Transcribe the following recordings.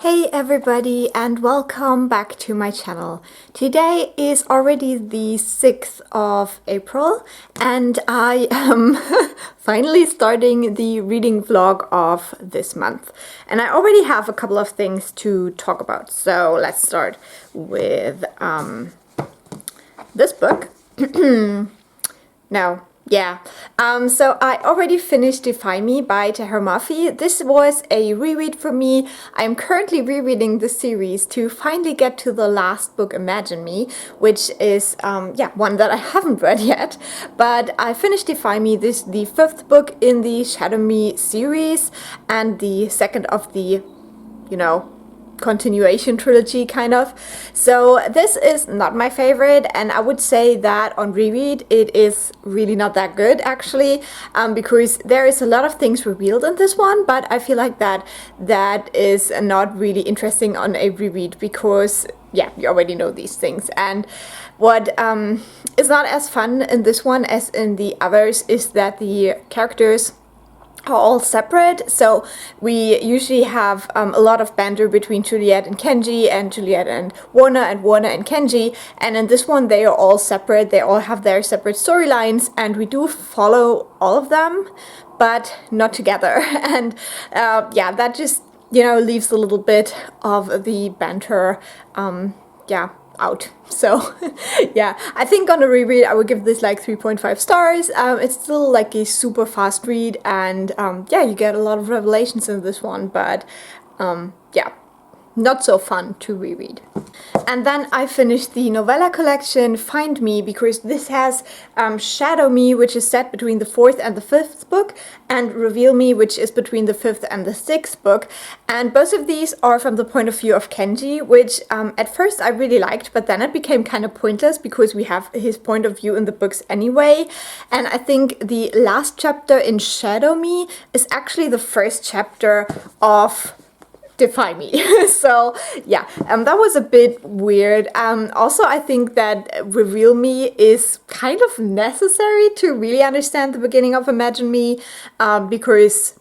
Hey everybody and welcome back to my channel. Today is already the 6th of April and I am finally starting the reading vlog of this month. And I already have a couple of things to talk about. So let's start with this book. So I already finished Defy Me by Tahereh Mafi. This was a reread for me. I'm currently rereading the series to finally get to the last book, Imagine Me, which is one that I haven't read yet. But I finished Defy Me. This is the 5th book in the Shadow Me series and the second of the, continuation trilogy kind of. So this is not my favorite, and I would say that on reread it is really not that good actually, because there is a lot of things revealed in this one, but I feel like that is not really interesting on a reread because you already know these things. And what is not as fun in this one as in the others is that the characters are all separate. So we usually have a lot of banter between Juliet and Kenji, and Juliet and Warner and Kenji, and in this one they are all separate. They all have their separate storylines, and we do follow all of them, but not together. And that just leaves a little bit of the banter out. So I think on a reread I would give this like 3.5 stars. It's still like a super fast read, and you get a lot of revelations in this one, but not so fun to reread. And then I finished the novella collection Find Me, because this has Shadow Me, which is set between the 4th and the 5th book, and Reveal Me, which is between the 5th and the 6th book. And both of these are from the point of view of Kenji, which at first I really liked, but then it became kind of pointless because we have his point of view in the books anyway. And I think the last chapter in Shadow Me is actually the first chapter of Defy Me. So that was a bit weird. Also, I think that Reveal Me is kind of necessary to really understand the beginning of Imagine Me, because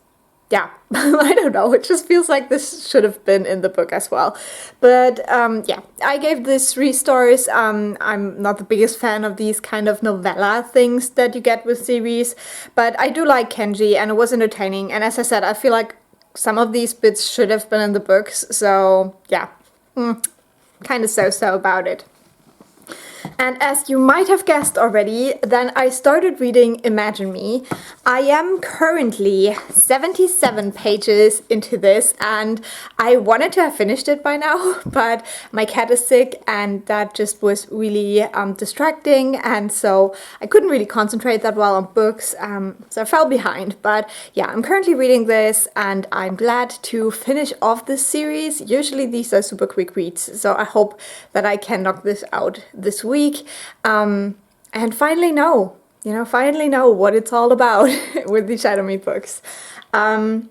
I don't know, it just feels like this should have been in the book as well. But I gave this 3 stars. I'm not the biggest fan of these kind of novella things that you get with series, but I do like Kenji and it was entertaining. And as I said, I feel like some of these bits should have been in the books, so kind of so-so about it. And as you might have guessed already, then I started reading Imagine Me. I am currently 77 pages into this, and I wanted to have finished it by now, but my cat is sick and that just was really distracting, and so I couldn't really concentrate that well on books, so I fell behind. But I'm currently reading this and I'm glad to finish off this series. Usually these are super quick reads, so I hope that I can knock this out this week. And finally know what it's all about with the Shadow Me books. So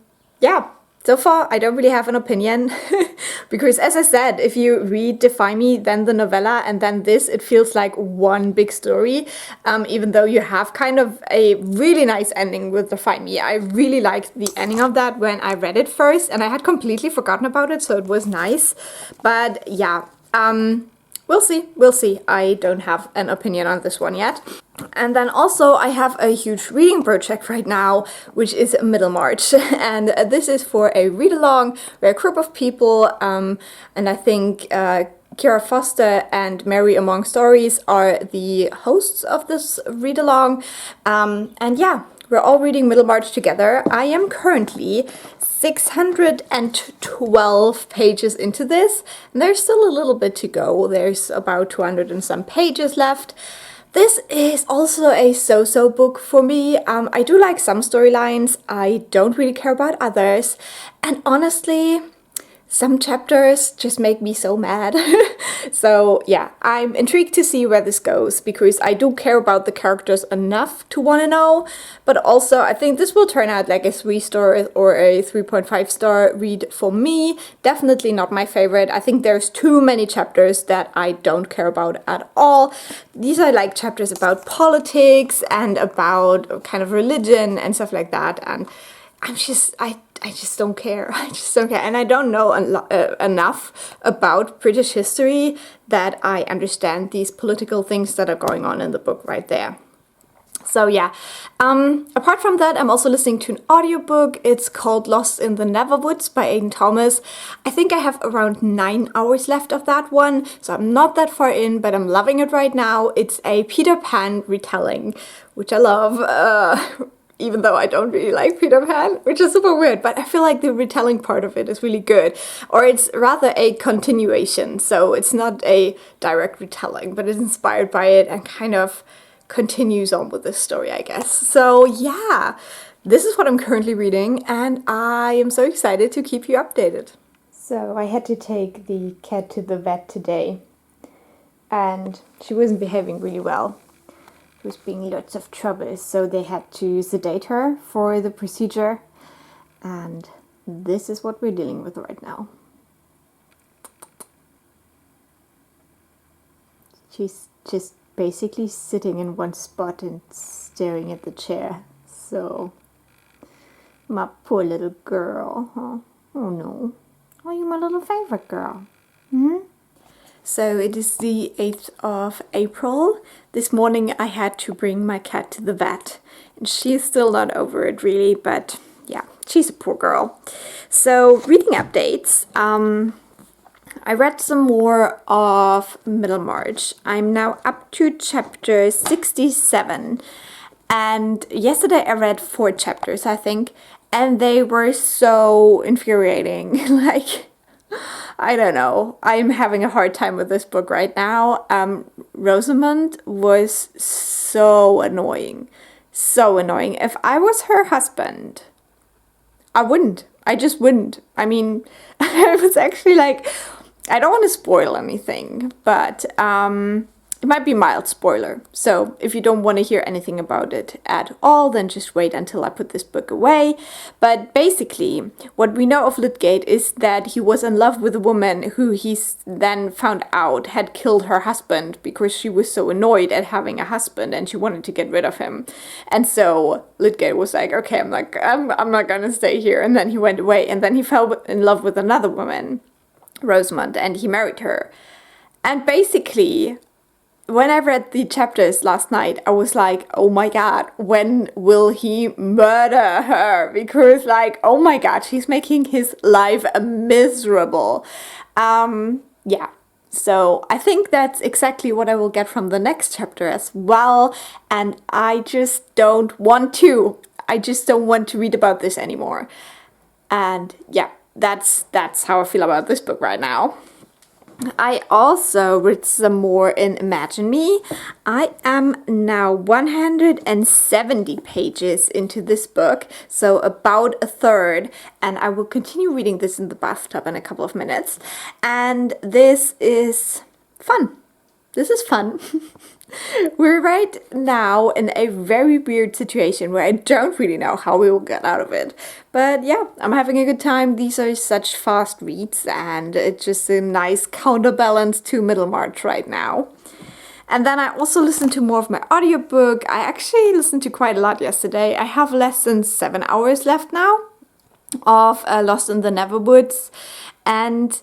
far I don't really have an opinion because, as I said, if you read Defy Me, then the novella, and then this, it feels like one big story, even though you have kind of a really nice ending with Defy Me. I really liked the ending of that when I read it first, and I had completely forgotten about it, so it was nice. But we'll see. I don't have an opinion on this one yet. And then also I have a huge reading project right now, which is Middlemarch. And this is for a read-along where a group of people, and I think Kira Foster and Mary Among Stories are the hosts of this read-along. We're all reading Middlemarch together. I am currently 612 pages into this, and there's still a little bit to go. There's about 200 and some pages left. This is also a so-so book for me. I do like some storylines, I don't really care about others, and honestly, some chapters just make me so mad. So I'm intrigued to see where this goes, because I do care about the characters enough to want to know, but also I think this will turn out like a 3-star or a 3.5-star read for me. Definitely not my favorite. I think there's too many chapters that I don't care about at all. These are like chapters about politics and about kind of religion and stuff like that, and I I just don't care. I just don't care. And I don't know enough about British history that I understand these political things that are going on in the book right there. So yeah, apart from that, I'm also listening to an audiobook. It's called Lost in the Neverwoods by Aidan Thomas. I think I have around 9 hours left of that one, so I'm not that far in, but I'm loving it right now. It's a Peter Pan retelling, which I love, even though I don't really like Peter Pan, which is super weird, but I feel like the retelling part of it is really good. Or it's rather a continuation, so it's not a direct retelling, but it's inspired by it and kind of continues on with this story, I guess. So yeah, this is what I'm currently reading, and I am so excited to keep you updated. So I had to take the cat to the vet today, and she wasn't behaving really well. She was being lots of trouble, so they had to sedate her for the procedure, and this is what we're dealing with right now. She's just basically sitting in one spot and staring at the chair. So, my poor little girl. Huh? Oh no. Oh, you're my little favorite girl. So it is the 8th of April. This morning I had to bring my cat to the vet. And she's still not over it really, but yeah, she's a poor girl. So, reading updates. I read some more of Middlemarch. I'm now up to chapter 67. And yesterday I read 4 chapters, I think. And they were so infuriating. Like, I don't know. I'm having a hard time with this book right now. Rosamund was so annoying. So annoying. If I was her husband, I wouldn't. I just wouldn't. I mean, I was actually like, I don't want to spoil anything, but it might be a mild spoiler. So if you don't want to hear anything about it at all, then just wait until I put this book away. But basically, what we know of Lydgate is that he was in love with a woman who he then found out had killed her husband because she was so annoyed at having a husband and she wanted to get rid of him. And so Lydgate was like, okay, I'm not gonna stay here. And then he went away, and then he fell in love with another woman, Rosamund, and he married her. And basically, when I read the chapters last night, I was like, oh my god, when will he murder her? Because like, oh my god, she's making his life miserable. Yeah, so I think that's exactly what I will get from the next chapter as well. And I just don't want to. I just don't want to read about this anymore. And yeah, that's how I feel about this book right now. I also read some more in Imagine Me. I am now 170 pages into this book, so about a third, and I will continue reading this in the bathtub in a couple of minutes. And this is fun. This is fun. We're right now in a very weird situation where I don't really know how we will get out of it. But yeah, I'm having a good time. These are such fast reads, and it's just a nice counterbalance to Middlemarch right now. And then I also listened to more of my audiobook. I actually listened to quite a lot yesterday. I have less than 7 hours left now of Lost in the Neverwoods. And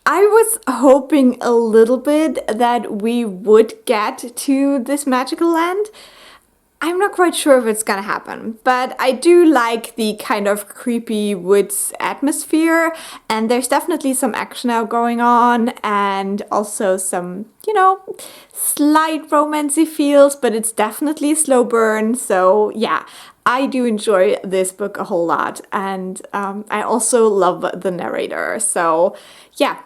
I was hoping a little bit that we would get to this magical land. I'm not quite sure if it's gonna happen, but I do like the kind of creepy woods atmosphere, and there's definitely some action now going on, and also some, slight romancy feels, but it's definitely a slow burn, so yeah. I do enjoy this book a whole lot, and I also love the narrator, so yeah.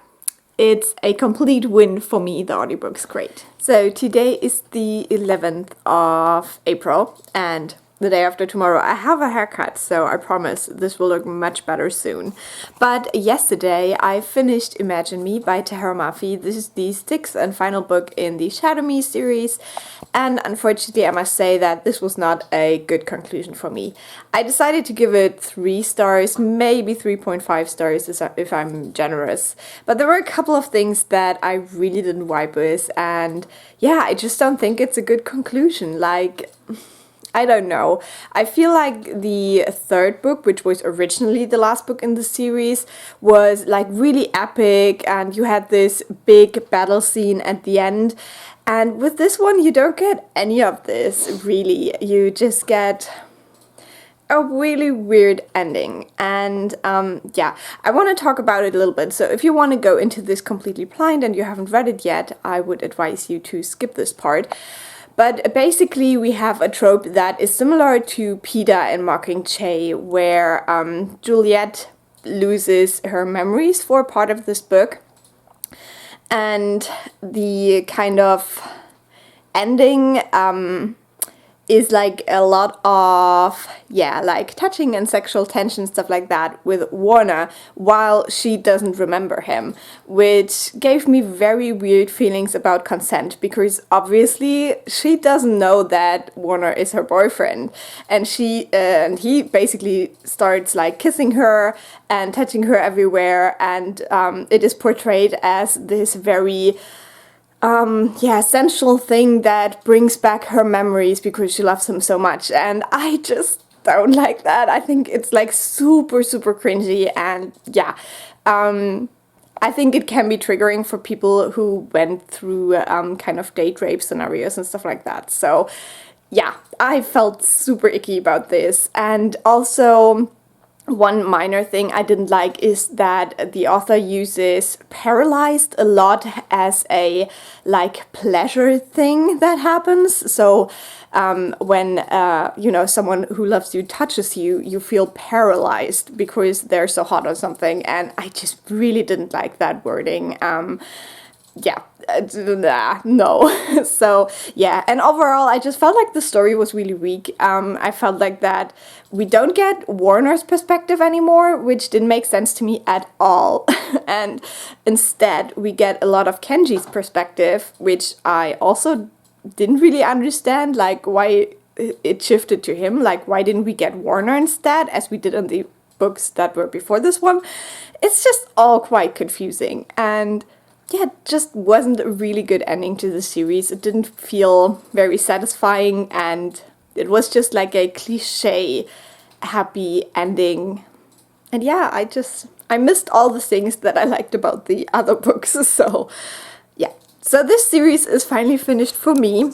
It's a complete win for me. The audiobook's great. So today is the 11th of April, and the day after tomorrow I have a haircut, so I promise this will look much better soon. But yesterday I finished Imagine Me by Tahara Mafi. This is the 6th and final book in the Shadow Me series, and unfortunately I must say that this was not a good conclusion for me. I decided to give it 3 stars, maybe 3.5 stars if I'm generous. But there were a couple of things that I really didn't vibe with, and yeah, I just don't think it's a good conclusion. Like, I don't know. I feel like the third book, which was originally the last book in the series, was like really epic, and you had this big battle scene at the end. And with this one, you don't get any of this, really. You just get a really weird ending. And yeah, I want to talk about it a little bit. So if you want to go into this completely blind and you haven't read it yet, I would advise you to skip this part. But basically, we have a trope that is similar to Peter and Mockingjay, where Juliet loses her memories for part of this book. And the kind of ending is like a lot of, yeah, like touching and sexual tension, stuff like that, with Warner while she doesn't remember him, which gave me very weird feelings about consent, because obviously she doesn't know that Warner is her boyfriend, and he basically starts like kissing her and touching her everywhere, and it is portrayed as this very sensual thing that brings back her memories because she loves him so much. And I just don't like that. I think it's like super, super cringy. And yeah, I think it can be triggering for people who went through kind of date rape scenarios and stuff like that. So yeah, I felt super icky about this. And also, one minor thing I didn't like is that the author uses paralyzed a lot as a like pleasure thing that happens. So when someone who loves you touches you, you feel paralyzed because they're so hot or something, and I just really didn't like that wording. No. So yeah, and overall I just felt like the story was really weak. I felt like that we don't get Warner's perspective anymore, which didn't make sense to me at all. And instead we get a lot of Kenji's perspective, which I also didn't really understand, like why it shifted to him. Like, why didn't we get Warner instead, as we did in the books that were before this one? It's just all quite confusing, and yeah, it just wasn't a really good ending to the series. It didn't feel very satisfying, and it was just like a cliche happy ending. And yeah, I missed all the things that I liked about the other books. So yeah, so this series is finally finished for me,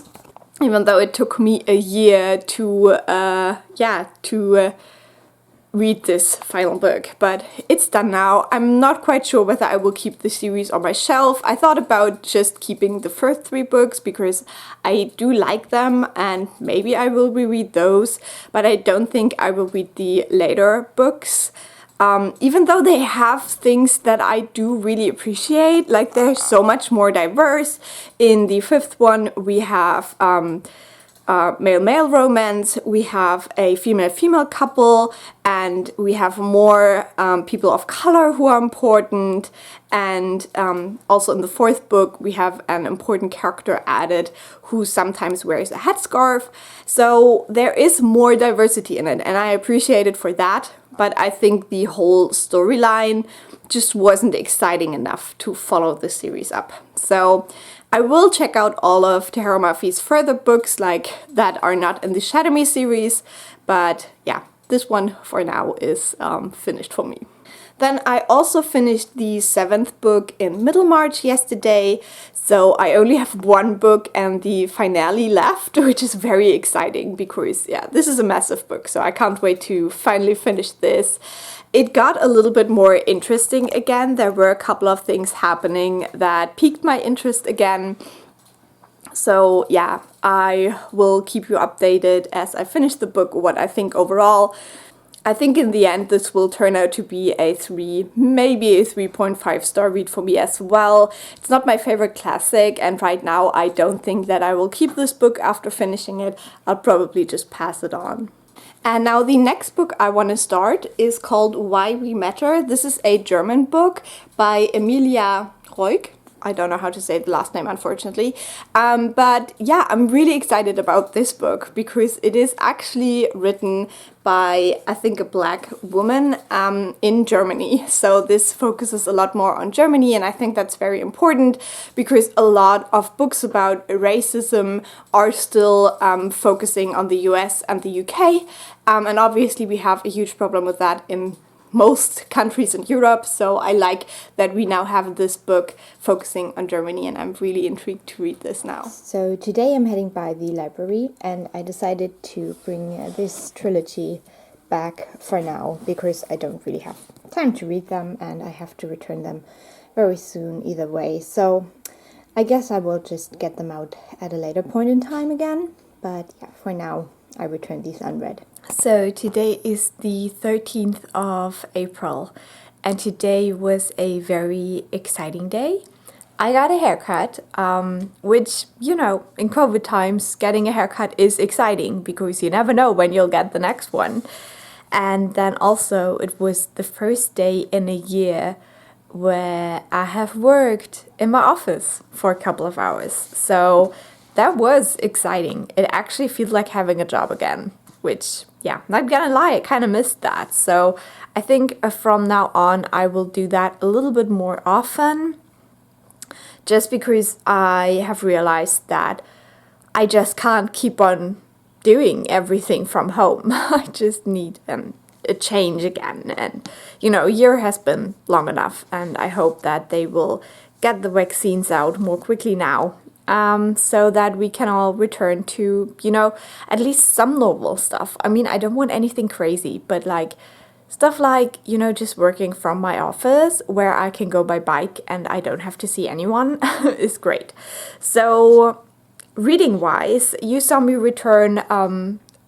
even though it took me a year to read this final book, but it's done now. I'm not quite sure whether I will keep the series on my shelf. I thought about just keeping the first 3 books because I do like them, and maybe I will reread those, but I don't think I will read the later books. Even though they have things that I do really appreciate, like they're so much more diverse. In the 5th one, we have male-male romance, we have a female-female couple, and we have more people of color who are important, and also in the 4th book we have an important character added who sometimes wears a headscarf. So there is more diversity in it, and I appreciate it for that, but I think the whole storyline just wasn't exciting enough to follow the series up. So I will check out all of Tahereh Mafi's further books like that are not in the Shadow Me series, but yeah, this one for now is finished for me. Then I also finished the 7th book in Middlemarch yesterday, so I only have 1 book and the finale left, which is very exciting because yeah, this is a massive book, so I can't wait to finally finish this. It got a little bit more interesting again. There were a couple of things happening that piqued my interest again. So yeah, I will keep you updated as I finish the book, what I think overall. I think in the end this will turn out to be a 3, maybe a 3.5 star read for me as well. It's not my favorite classic, and right now I don't think that I will keep this book after finishing it. I'll probably just pass it on. And now the next book I want to start is called Why We Matter. This is a German book by Emilia Reuk. I don't know how to say the last name, unfortunately. But yeah, I'm really excited about this book because it is actually written by, I think, a Black woman in Germany. So this focuses a lot more on Germany, and I think that's very important because a lot of books about racism are still focusing on the US and the UK. And obviously we have a huge problem with that in most countries in Europe, so I like that we now have this book focusing on Germany, and I'm really intrigued to read this now. So today I'm heading by the library, and I decided to bring this trilogy back for now because I don't really have time to read them and I have to return them very soon either way. So I guess I will just get them out at a later point in time again, but yeah, for now I return these unread. So today is the 13th of April, and today was a very exciting day. I got a haircut, which, you know, in COVID times, getting a haircut is exciting because you never know when you'll get the next one. And then also it was the first day in a year where I have worked in my office for a couple of hours. So that was exciting. It actually feels like having a job again, which, yeah, not gonna lie, I kind of missed that. So I think from now on I will do that a little bit more often, just because I have realized that I just can't keep on doing everything from home. I just need a change again. And, you know, a year has been long enough, and I hope that they will get the vaccines out more quickly now. So that we can all return to, you know, at least some normal stuff. I mean, I don't want anything crazy, but like stuff like, you know, just working from my office where I can go by bike and I don't have to see anyone is great. So reading wise, you saw me return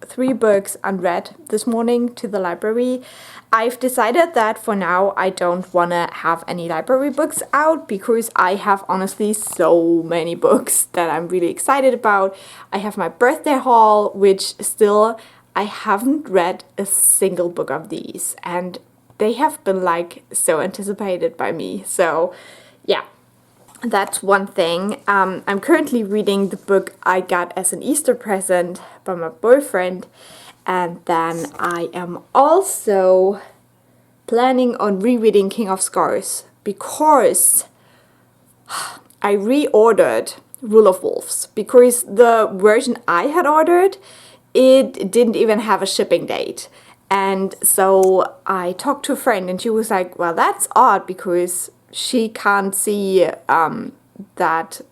3 books unread this morning to the library. I've decided that for now I don't want to have any library books out because I have honestly so many books that I'm really excited about. I have my birthday haul, which still I haven't read a single book of these, and they have been like so anticipated by me. So yeah, that's one thing. I'm currently reading the book I got as an Easter present by my boyfriend, and then I am also planning on rereading King of Scars because I reordered Rule of Wolves because the version I had ordered, it didn't even have a shipping date. And so I talked to a friend and she was like, well, that's odd because she can't see that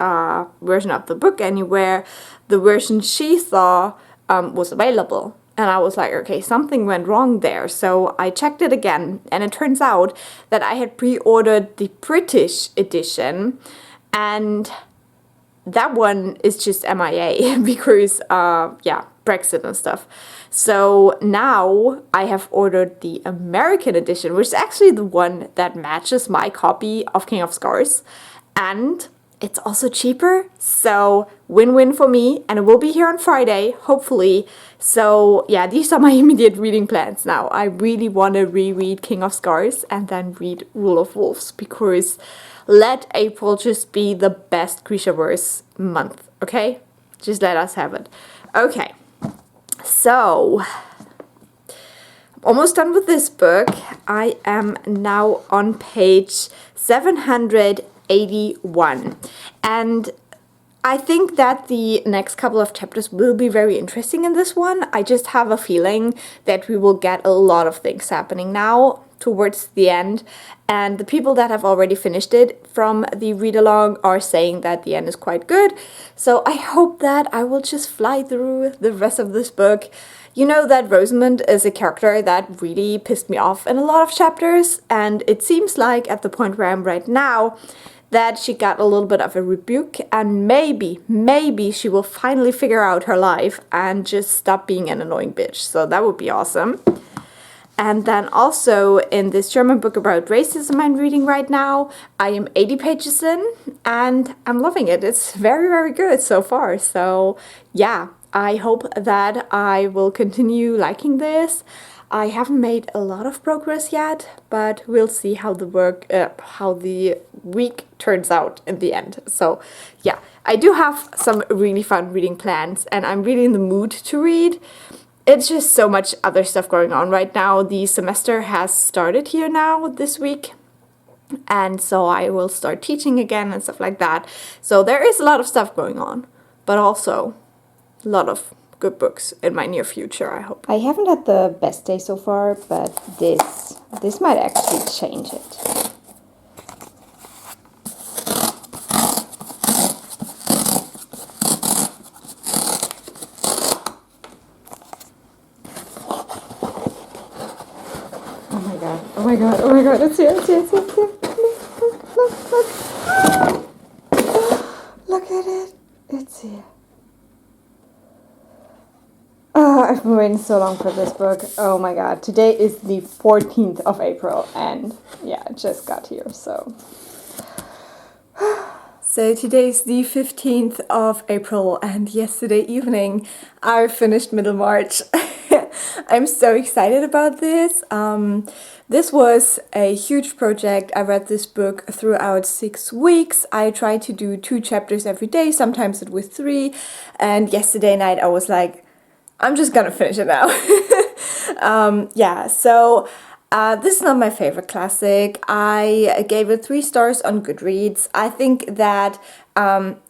version of the book anywhere. The version she saw was available. And I was like, okay, something went wrong there. So I checked it again, and it turns out that I had pre-ordered the British edition, and that one is just MIA because, yeah, Brexit and stuff. So now I have ordered the American edition, which is actually the one that matches my copy of King of Scars. And it's also cheaper, so win-win for me, and it will be here on Friday, hopefully. So yeah, these are my immediate reading plans now. I really want to reread King of Scars and then read Rule of Wolves, because let April just be the best Grishaverse month, okay? Just let us have it. Okay, so I'm almost done with this book. I am now on page 781, and I think that the next couple of chapters will be very interesting in this one. I just have a feeling that we will get a lot of things happening now towards the end, and the people that have already finished it from the read-along are saying that the end is quite good. So I hope that I will just fly through the rest of this book. You know that Rosamund is a character that really pissed me off in a lot of chapters, and it seems like at the point where I'm right now that she got a little bit of a rebuke, and maybe she will finally figure out her life and just stop being an annoying bitch. So that would be awesome. And then also in this German book about racism I'm reading right now, I am 80 pages in and I'm loving it. It's very, very good so far. So yeah, I hope that I will continue liking this. I haven't made a lot of progress yet, but we'll see how the week turns out in the end. So yeah, I do have some really fun reading plans, and I'm really in the mood to read. It's just so much other stuff going on right now. The semester has started here now this week, and so I will start teaching again and stuff like that. So there is a lot of stuff going on, but also a lot of good books in my near future, I hope. I haven't had the best day so far, but this might actually change it. Oh my god, oh my god, oh my god, it's here, it's here, it's here, it's here. Look. Look at it, it's here. Oh, I've been waiting so long for this book. Oh my god, today is the 14th of April, and yeah, it just got here, so. So today's the 15th of April, and yesterday evening I finished Middlemarch. I'm so excited about this. This was a huge project. I read this book throughout 6 weeks. I tried to do 2 chapters every day, sometimes it was 3, and yesterday night I was like, I'm just gonna finish it now. Yeah, so this is not my favorite classic. I gave it 3 stars on Goodreads. I think that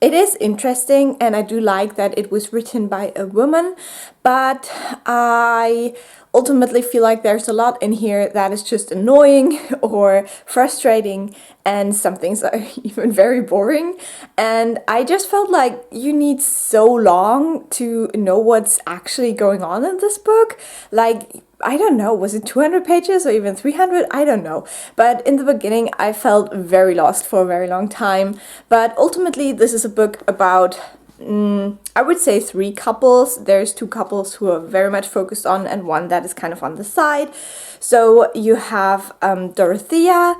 it is interesting, and I do like that it was written by a woman, but I ultimately feel like there's a lot in here that is just annoying or frustrating, and some things are even very boring. And I just felt like you need so long to know what's actually going on in this book. Like, I don't know, was it 200 pages or even 300? I don't know. But in the beginning, I felt very lost for a very long time. But ultimately, this is a book about, I would say 3 couples. There's 2 couples who are very much focused on, and 1 that is kind of on the side. So you have Dorothea,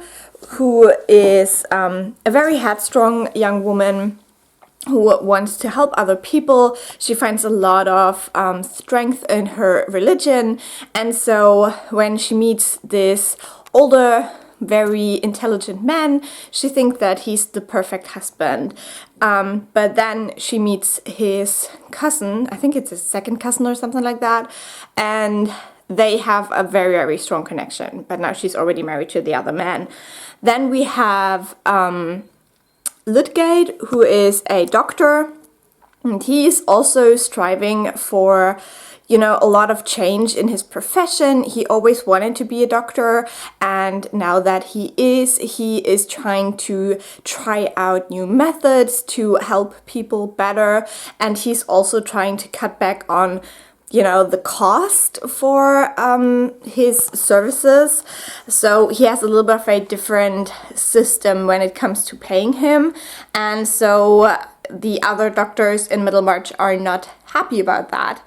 who is a very headstrong young woman who wants to help other people. She finds a lot of strength in her religion, and so when she meets this older, very intelligent man, she thinks that he's the perfect husband. But then she meets his cousin, I think it's his second cousin or something like that, and they have a very, very strong connection, but now she's already married to the other man. Then we have Lydgate, who is a doctor, and he is also striving for, you know, a lot of change in his profession. He always wanted to be a doctor, and now that he is trying to try out new methods to help people better, and he's also trying to cut back on, you know, the cost for his services. So he has a little bit of a different system when it comes to paying him, and so the other doctors in Middlemarch are not happy about that.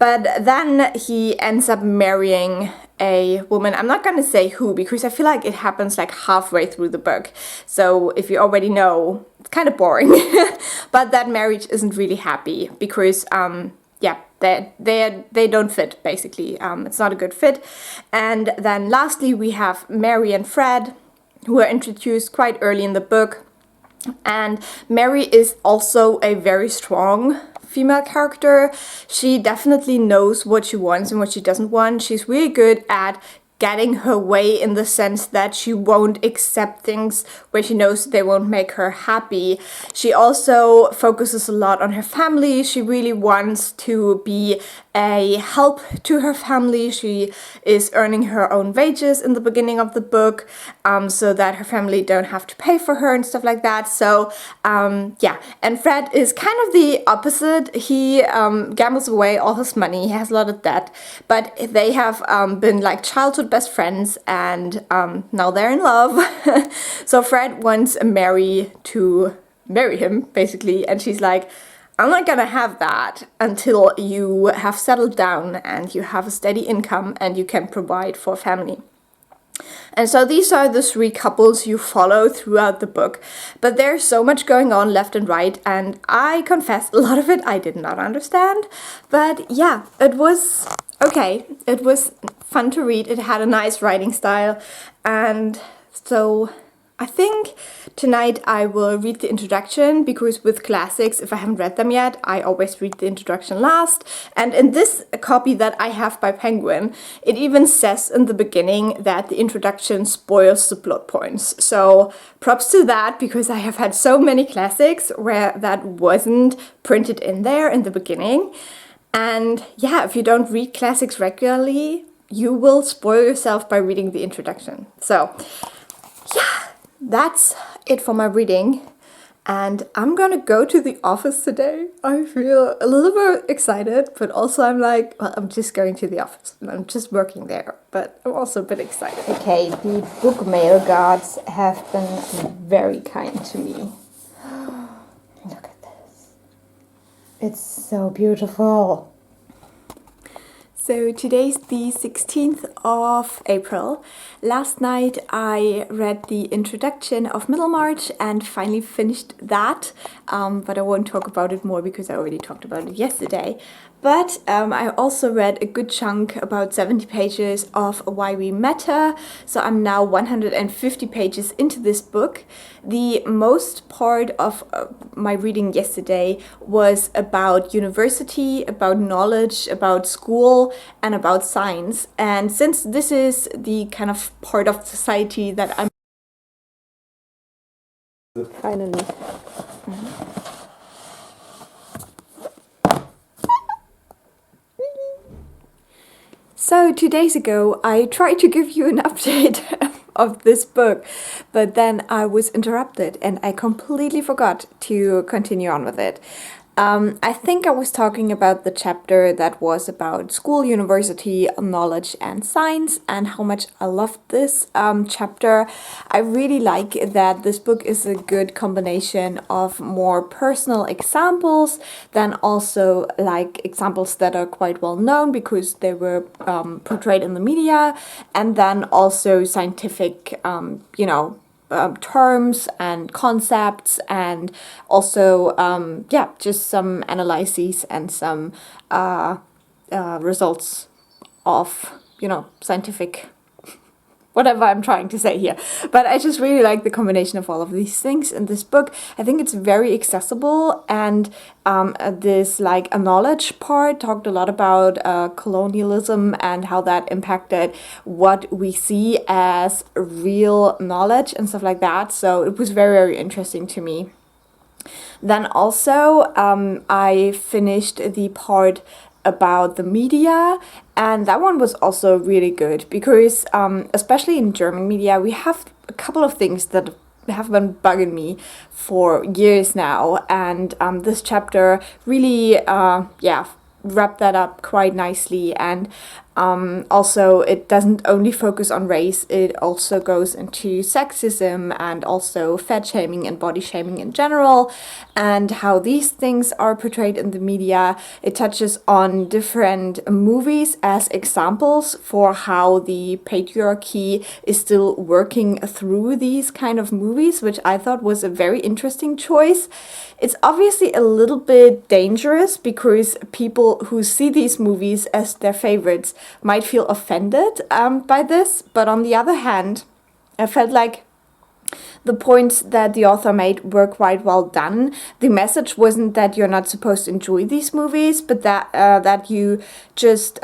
But then he ends up marrying a woman. I'm not gonna say who, because I feel like it happens like halfway through the book. So if you already know, it's kind of boring. But that marriage isn't really happy because yeah, they don't fit, basically. It's not a good fit. And then lastly, we have Mary and Fred, who are introduced quite early in the book. And Mary is also a very strong female character. She definitely knows what she wants and what she doesn't want. She's really good at getting her way, in the sense that she won't accept things where she knows they won't make her happy. She also focuses a lot on her family. She really wants to be a help to her family. She is earning her own wages in the beginning of the book, so that her family don't have to pay for her and stuff like that. So yeah, and Fred is kind of the opposite. He gambles away all his money. He has a lot of debt, but they have been like childhood best friends, and now they're in love. So Fred wants Mary to marry him, basically, and she's like, I'm not gonna have that until you have settled down and you have a steady income and you can provide for a family. And so these are the 3 couples you follow throughout the book. But there's so much going on left and right, and I confess a lot of it I did not understand. But yeah, it was Okay, it was fun to read. It had a nice writing style, and so I think tonight I will read the introduction, because with classics, if I haven't read them yet, I always read the introduction last. And in this copy that I have by Penguin, it even says in the beginning that the introduction spoils the plot points. So props to that, because I have had so many classics where that wasn't printed in there in the beginning. And yeah, if you don't read classics regularly, you will spoil yourself by reading the introduction. So yeah, that's it for my reading. And I'm gonna go to the office today. I feel a little bit excited, but also I'm like, well, I'm just going to the office. I'm just working there, but I'm also a bit excited. Okay, the book mail guards have been very kind to me. Look at this. It's so beautiful. So today's the 16th of April. Last night I read the introduction of Middlemarch and finally finished that, but I won't talk about it more because I already talked about it yesterday. But I also read a good chunk, about 70 pages of Why We Matter, so I'm now 150 pages into this book. The most part of my reading yesterday was about university, about knowledge, about school, and about science. And since this is the kind of part of society that I'm Finally. So 2 days ago, I tried to give you an update of this book, but then I was interrupted and I completely forgot to continue on with it. I think I was talking about the chapter that was about school, university, knowledge, and science, and how much I loved this chapter. I really like that this book is a good combination of more personal examples, then also like examples that are quite well known because they were portrayed in the media, and then also scientific, terms and concepts, and also just some analyses and some results of scientific whatever I'm trying to say here. But I just really like the combination of all of these things in this book. I think it's very accessible, and this like a knowledge part talked a lot about colonialism and how that impacted what we see as real knowledge and stuff like that. So it was very, very interesting to me. Then also I finished the part about the media, and that one was also really good because especially in German media we have a couple of things that have been bugging me for years now, and this chapter really wrapped that up quite nicely. And also it doesn't only focus on race, it also goes into sexism and also fat shaming and body shaming in general, and how these things are portrayed in the media. It touches on different movies as examples for how the patriarchy is still working through these kind of movies, which I thought was a very interesting choice. It's obviously a little bit dangerous because people who see these movies as their favorites might feel offended by this, but on the other hand, I felt like the points that the author made were quite well done. The message wasn't that you're not supposed to enjoy these movies, but that you just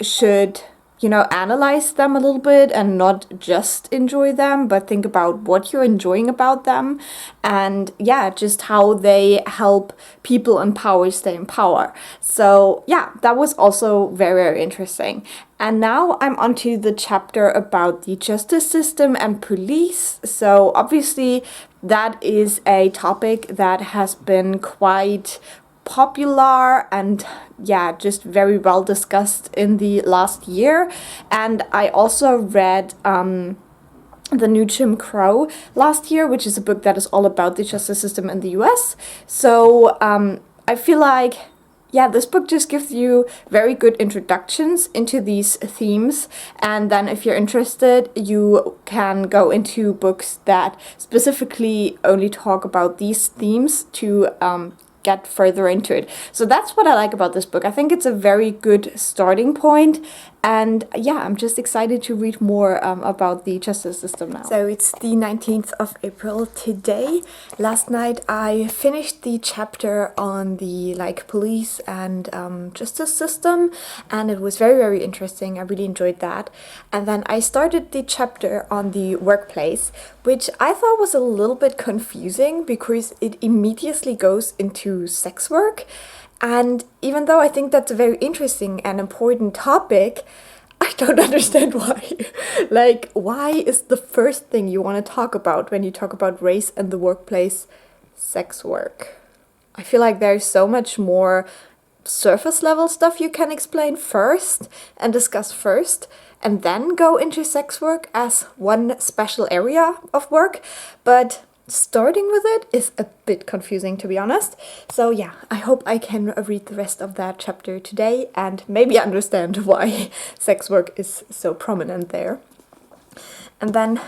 should analyze them a little bit and not just enjoy them, but think about what you're enjoying about them, and just how they help people in power stay in power. So that was also very, very interesting. And now I'm onto the chapter about the justice system and police. So obviously that is a topic that has been quite popular and just very well discussed in the last year. And I also read the new Jim Crow last year, which is a book that is all about the justice system in the US. So I feel like this book just gives you very good introductions into these themes, and then if you're interested, you can go into books that specifically only talk about these themes to get further into it. So that's what I like about this book. I think it's a very good starting point. And yeah, I'm just excited to read more about the justice system now. So it's the 19th of April today. Last night I finished the chapter on the police and justice system, and it was very, very interesting. I really enjoyed that. And then I started the chapter on the workplace, which I thought was a little bit confusing because it immediately goes into sex work. And even though I think that's a very interesting and important topic, I don't understand why. Why is the first thing you want to talk about when you talk about race and the workplace sex work? I feel like there's so much more surface level stuff you can explain first and discuss first, and then go into sex work as one special area of work. But starting with it is a bit confusing, to be honest. So yeah, I hope I can read the rest of that chapter today and maybe understand why sex work is so prominent there. And then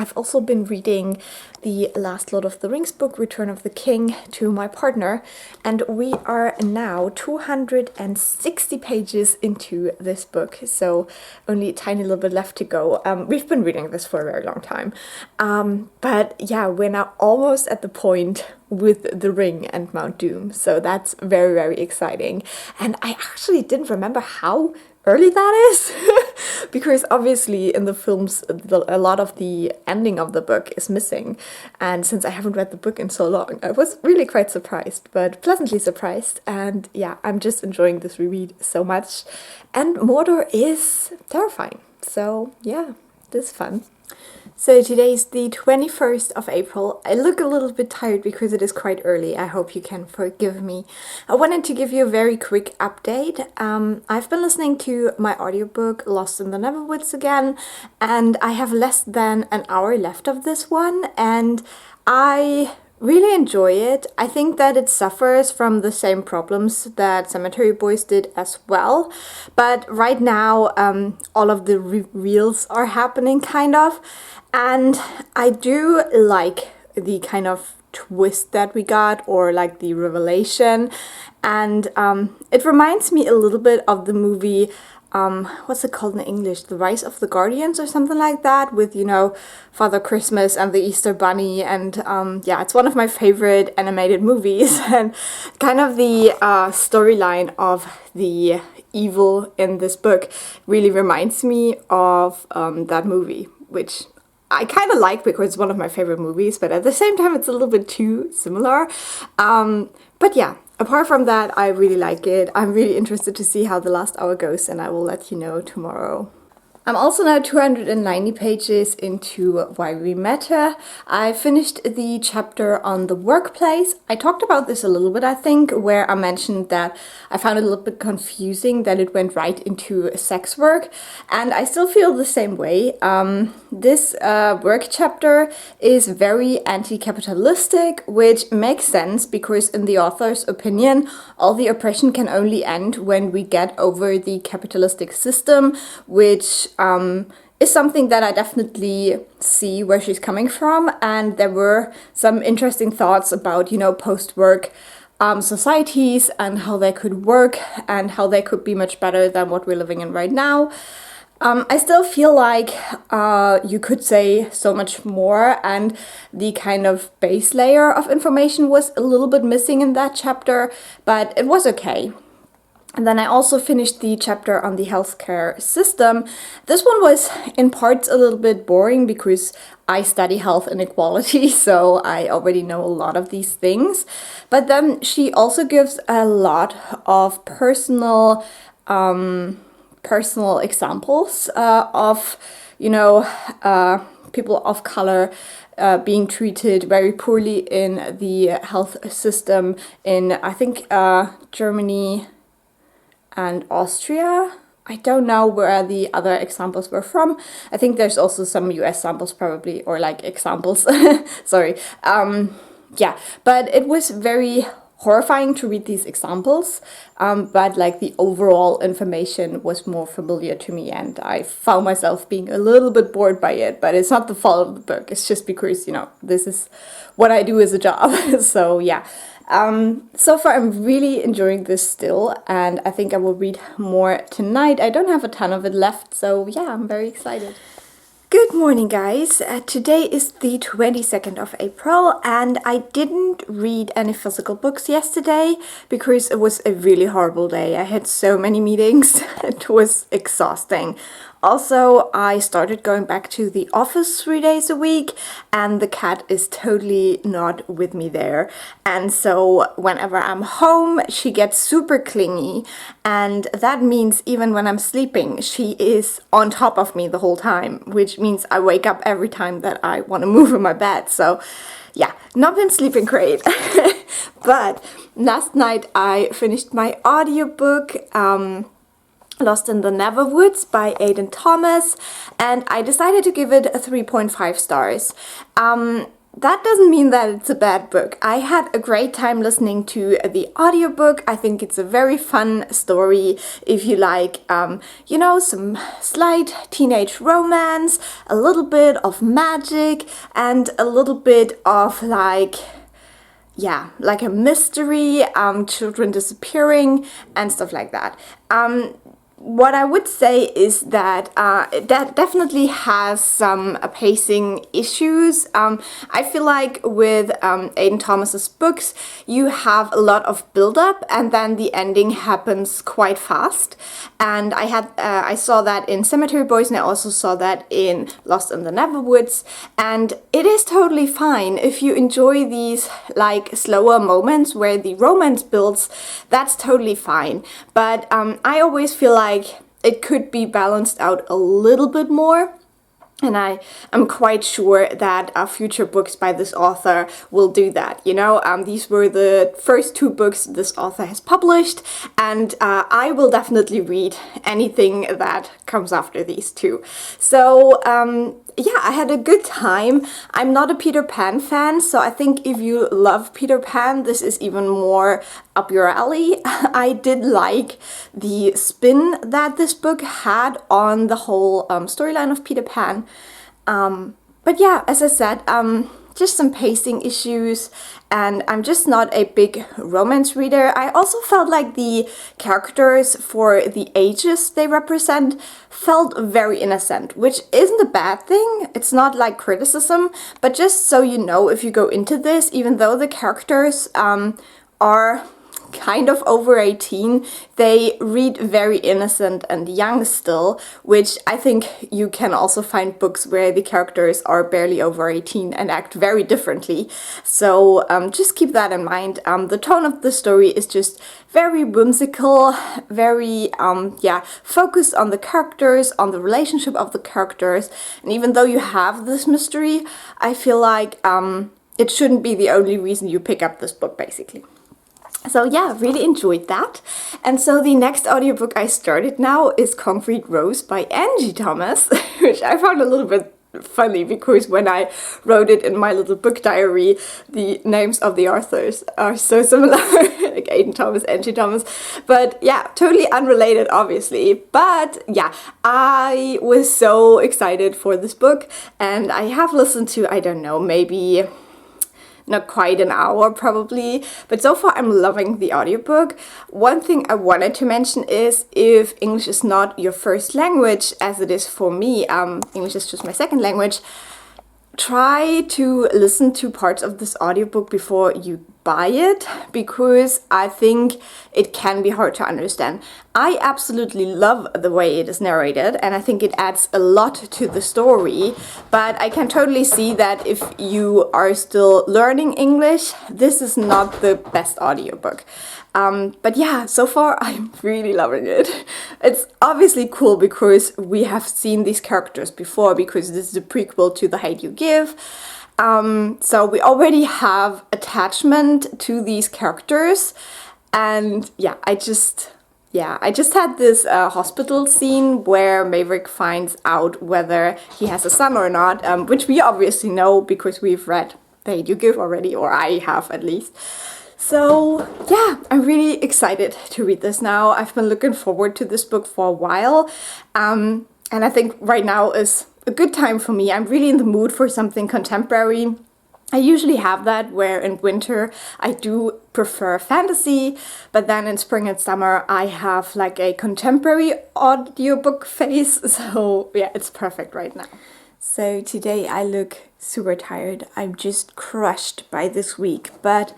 I've also been reading the last Lord of the Rings book, Return of the King, to my partner, and we are now 260 pages into this book, so only a tiny little bit left to go. We've been reading this for a very long time, but yeah, we're now almost at the point with the ring and Mount Doom, so that's very, very exciting. And I actually didn't remember how early that is because obviously in the films a lot of the ending of the book is missing, and since I haven't read the book in so long, I was really quite surprised, but pleasantly surprised. And yeah, I'm just enjoying this reread so much, and Mordor is terrifying, so yeah, this is fun. So today's the 21st of April. I look a little bit tired because it is quite early. I hope you can forgive me. I wanted to give you a very quick update. I've been listening to my audiobook Lost in the Neverwoods again, and I have less than an hour left of this one, and I really enjoy it. I think that it suffers from the same problems that Cemetery Boys did as well, but right now all of the reveals are happening kind of, and I do like the kind of twist that we got, or like the revelation, and it reminds me a little bit of the movie what's it called in English? The Rise of the Guardians or something like that, with, you know, Father Christmas and the Easter Bunny, and yeah, it's one of my favorite animated movies, and kind of the storyline of the evil in this book really reminds me of that movie, which I kind of like because it's one of my favorite movies, but at the same time it's a little bit too similar. But yeah, apart from that, I really like it. I'm really interested to see how the last hour goes, and I will let you know tomorrow. I'm also now 290 pages into Why We Matter. I finished the chapter on the workplace. I talked about this a little bit, I think, where I mentioned that I found it a little bit confusing that it went right into sex work, and I still feel the same way. This work chapter is very anti-capitalistic, which makes sense because in the author's opinion, all the oppression can only end when we get over the capitalistic system, which is something that I definitely see where she's coming from. And there were some interesting thoughts about, you know, post-work societies and how they could work and how they could be much better than what we're living in right now. I still feel like you could say so much more, and the kind of base layer of information was a little bit missing in that chapter, but it was okay. And then I also finished the chapter on the healthcare system. This one was in parts a little bit boring because I study health inequality, so I already know a lot of these things. But then she also gives a lot of personal examples of, you know, people of color being treated very poorly in the health system in, I think, Germany and Austria. I don't know where the other examples were from. I think there's also some US samples probably, or like examples, sorry. Yeah, but it was very horrifying to read these examples, but like the overall information was more familiar to me, and I found myself being a little bit bored by it. But it's not the fault of the book, it's just because, you know, this is what I do as a job. So yeah, so far I'm really enjoying this still, and I think I will read more tonight. I don't have a ton of it left, so yeah, I'm very excited. Good morning, guys. Today is the 22nd of April, and I didn't read any physical books yesterday because it was a really horrible day. I had so many meetings. It was exhausting. Also, I started going back to the office 3 days a week, and the cat is totally not with me there. And so whenever I'm home, she gets super clingy, and that means even when I'm sleeping, she is on top of me the whole time, which means I wake up every time that I want to move in my bed. So yeah, not been sleeping great. But last night I finished my audiobook, Lost in the Neverwoods by Aidan Thomas, and I decided to give it a 3.5 stars. That doesn't mean that it's a bad book. I had a great time listening to the audiobook. I think it's a very fun story if you like, you know, some slight teenage romance, a little bit of magic, and a little bit of like, yeah, like a mystery, children disappearing and stuff like that. What I would say is that that definitely has some pacing issues. I feel like with Aidan Thomas's books, you have a lot of build-up, and then the ending happens quite fast. And I saw that in Cemetery Boys, and I also saw that in Lost in the Neverwoods. And it is totally fine if you enjoy these like slower moments where the romance builds. That's totally fine. But I always feel like it could be balanced out a little bit more. And I am quite sure that future books by this author will do that. You know, these were the first 2 books this author has published, and I will definitely read anything that comes after these 2. So, yeah, I had a good time. I'm not a Peter Pan fan, so I think if you love Peter Pan, this is even more up your alley. I did like the spin that this book had on the whole storyline of Peter Pan. But yeah, as I said, just some pacing issues, and I'm just not a big romance reader. I also felt like the characters for the ages they represent felt very innocent, which isn't a bad thing. It's not like criticism, but just so you know, if you go into this, even though the characters are kind of over 18, they read very innocent and young still, which I think you can also find books where the characters are barely over 18 and act very differently. So just keep that in mind. The tone of the story is just very whimsical, very focused on the characters, on the relationship of the characters. And even though you have this mystery, I feel like it shouldn't be the only reason you pick up this book, basically. So yeah, really enjoyed that. And so the next audiobook I started now is Concrete Rose by Angie Thomas, which I found a little bit funny because when I wrote it in my little book diary, the names of the authors are so similar, like Aidan Thomas, Angie Thomas. But yeah, totally unrelated, obviously. But yeah, I was so excited for this book, and I have listened to, I don't know, maybe not quite an hour probably, but so far I'm loving the audiobook. One thing I wanted to mention is if English is not your first language, as it is for me, English is just my second language, try to listen to parts of this audiobook before you buy it, because I think it can be hard to understand. I absolutely love the way it is narrated, and I think it adds a lot to the story, but I can totally see that if you are still learning English, this is not the best audiobook. But yeah, so far I'm really loving it. It's obviously cool because we have seen these characters before, because this is a prequel to The Hate You Give. So we already have attachment to these characters, and yeah, I just had this hospital scene where Maverick finds out whether he has a son or not, which we obviously know because we've read The Hate You Give already, or I have at least. So yeah, I'm really excited to read this now. I've been looking forward to this book for a while, and I think right now is a good time for me. I'm really in the mood for something contemporary. I usually have that where in winter I do prefer fantasy, but then in spring and summer I have like a contemporary audiobook phase, so yeah, it's perfect right now. So today I look super tired. I'm just crushed by this week, but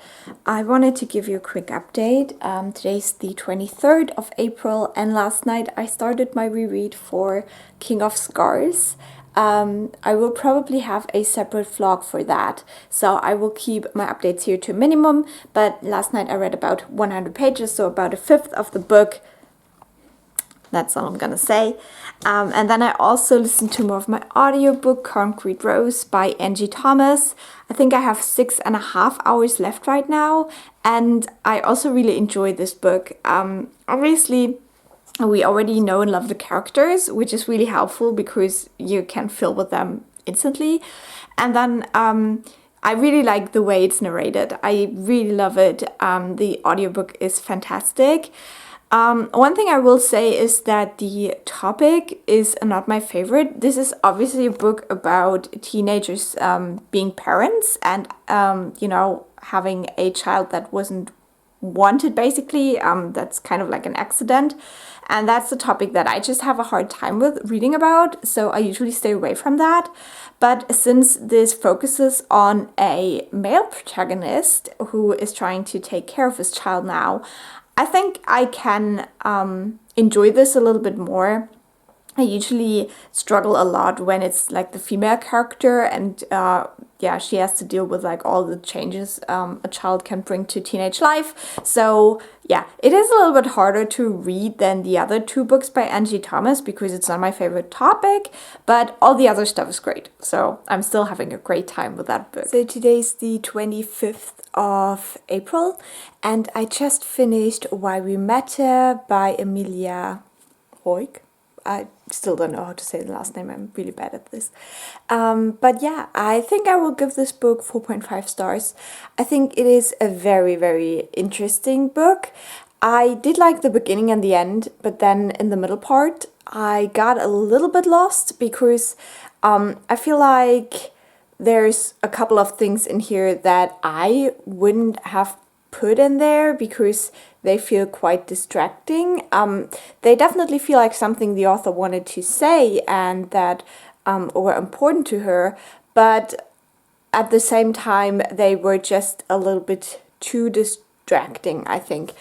I wanted to give you a quick update. Today's the 23rd of April, and last night I started my reread for King of Scars. I will probably have a separate vlog for that, so I will keep my updates here to a minimum, but last night I read about 100 pages, so about a fifth of the book. That's all I'm gonna say. And then I also listened to more of my audiobook, Concrete Rose by Angie Thomas. I think I have 6.5 hours left right now, and I also really enjoy this book. Obviously, we already know and love the characters, which is really helpful because you can feel with them instantly. And then I really like the way it's narrated. I really love it. The audiobook is fantastic. One thing I will say is that the topic is not my favorite. This is obviously a book about teenagers being parents and, having a child that wasn't wanted, basically. That's kind of like an accident. And that's the topic that I just have a hard time with reading about, so I usually stay away from that. But since this focuses on a male protagonist who is trying to take care of his child now, I think I can enjoy this a little bit more. I usually struggle a lot when it's like the female character and she has to deal with like all the changes a child can bring to teenage life. So yeah, it is a little bit harder to read than the other two books by Angie Thomas because it's not my favorite topic, but all the other stuff is great. So I'm still having a great time with that book. So today's the 25th of April, and I just finished Why We Matter by Emilia Roig. I still don't know how to say the last name. I'm really bad at this. But yeah, I think I will give this book 4.5 stars. I think it is a very, very interesting book. I did like the beginning and the end, but then in the middle part, I got a little bit lost because I feel like there's a couple of things in here that I wouldn't have put in there because they feel quite distracting. They definitely feel like something the author wanted to say and that were important to her, but at the same time they were just a little bit too distracting, I think.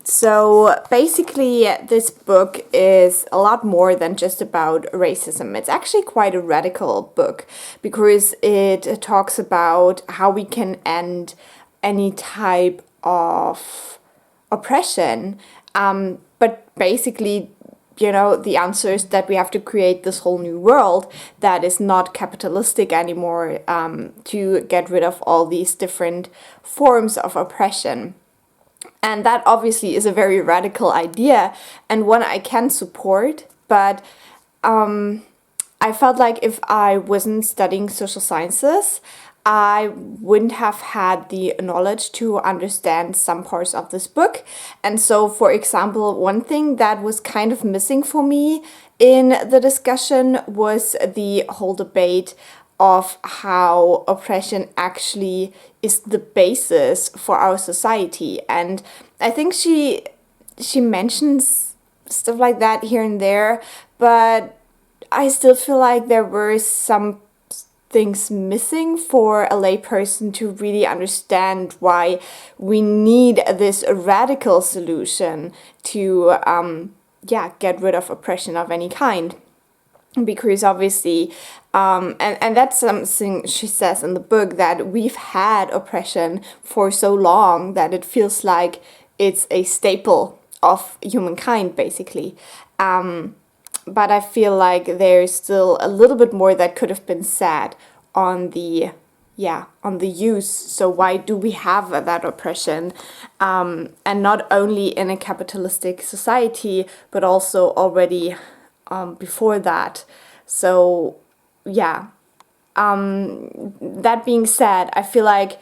So basically this book is a lot more than just about racism. It's actually quite a radical book because it talks about how we can end any type of oppression, but basically, the answer is that we have to create this whole new world that is not capitalistic anymore, to get rid of all these different forms of oppression. And that obviously is a very radical idea and one I can support, but I felt like if I wasn't studying social sciences, I wouldn't have had the knowledge to understand some parts of this book. And so, for example, one thing that was kind of missing for me in the discussion was the whole debate of how oppression actually is the basis for our society. And I think she mentions stuff like that here and there, but I still feel like there were some things missing for a layperson to really understand why we need this radical solution to get rid of oppression of any kind. Because obviously, and that's something she says in the book, that we've had oppression for so long that it feels like it's a staple of humankind, basically. But I feel like there's still a little bit more that could have been said on the use. So why do we have that oppression? And not only in a capitalistic society, but also already before that. So yeah. That being said, I feel like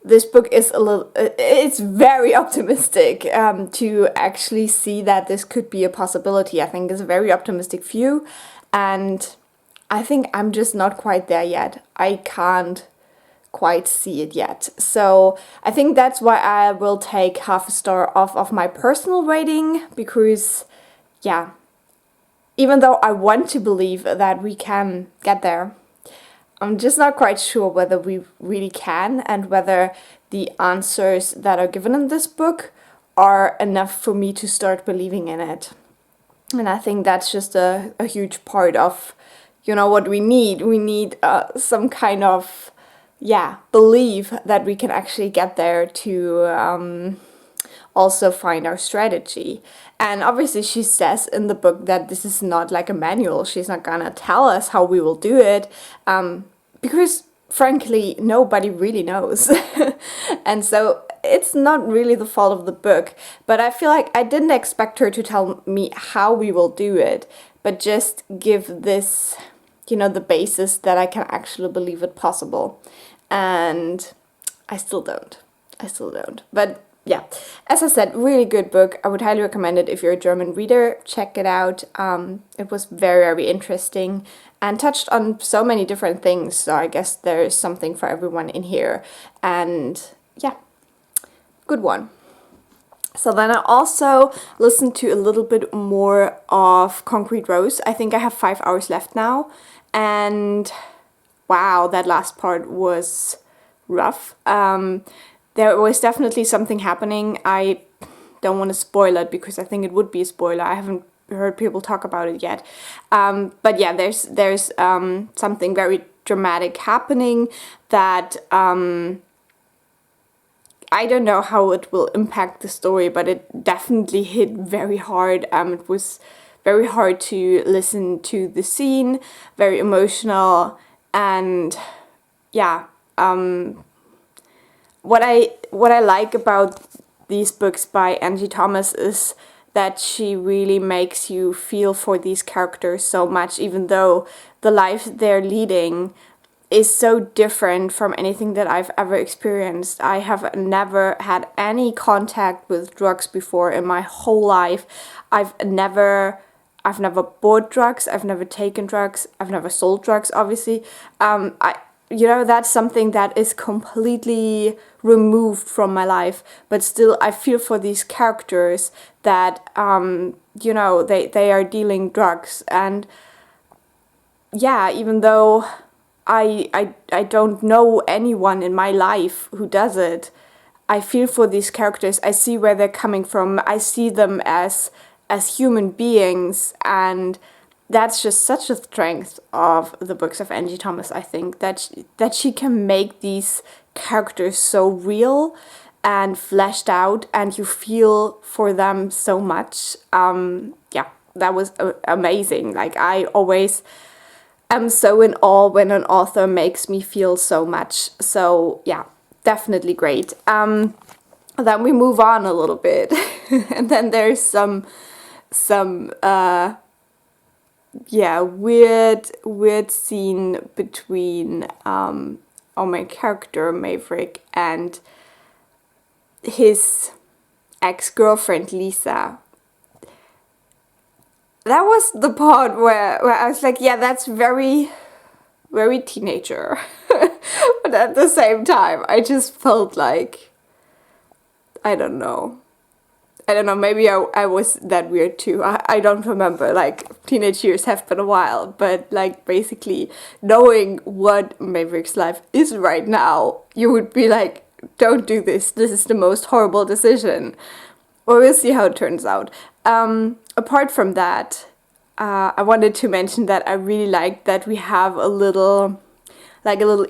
this book is it's very optimistic to actually see that this could be a possibility. I think it's a very optimistic view, and I think I'm just not quite there yet. I can't quite see it yet. So I think that's why I will take half a star off of my personal rating, because yeah, even though I want to believe that we can get there, I'm just not quite sure whether we really can, and whether the answers that are given in this book are enough for me to start believing in it. And I think that's just a huge part of, what we need. We need some kind of, belief that we can actually get there to also find our strategy. And obviously she says in the book that this is not like a manual. She's not gonna tell us how we will do it, because frankly nobody really knows. And so it's not really the fault of the book, but I feel like I didn't expect her to tell me how we will do it, but just give this, the basis that I can actually believe it possible. And I still don't. But yeah, as I said, really good book. I would highly recommend it if you're a German reader. Check it out. It was very, very interesting and touched on so many different things. So I guess there's something for everyone in here. And yeah, good one. So then I also listened to a little bit more of Concrete Rose. I think I have 5 hours left now. And wow, that last part was rough. There was definitely something happening. I don't want to spoil it because I think it would be a spoiler. I haven't heard people talk about it yet. But yeah, there's something very dramatic happening that I don't know how it will impact the story, but it definitely hit very hard. It was very hard to listen to the scene, very emotional, and yeah. What I like about these books by Angie Thomas is that she really makes you feel for these characters so much, even though the life they're leading is so different from anything that I've ever experienced. I have never had any contact with drugs before in my whole life. I've never bought drugs, I've never taken drugs, I've never sold drugs, obviously. That's something that is completely removed from my life, but still I feel for these characters that, they are dealing drugs. And yeah, even though I don't know anyone in my life who does it, I feel for these characters. I see where they're coming from. I see them as human beings, and that's just such a strength of the books of Angie Thomas, I think, that she can make these characters so real and fleshed out, and you feel for them so much. That was amazing. Like, I always am so in awe when an author makes me feel so much. So yeah, definitely great. Then we move on a little bit, and then there's some weird scene between our main character Maverick and his ex-girlfriend Lisa. That was the part where I was like, yeah, that's very, very teenager. But at the same time, I just felt like, I don't know, maybe I was that weird too. I don't remember, like, teenage years have been a while, but like, basically knowing what Maverick's life is right now, you would be like, don't do this is the most horrible decision. Well, we'll see how it turns out. Apart from that, I wanted to mention that I really like that we have a little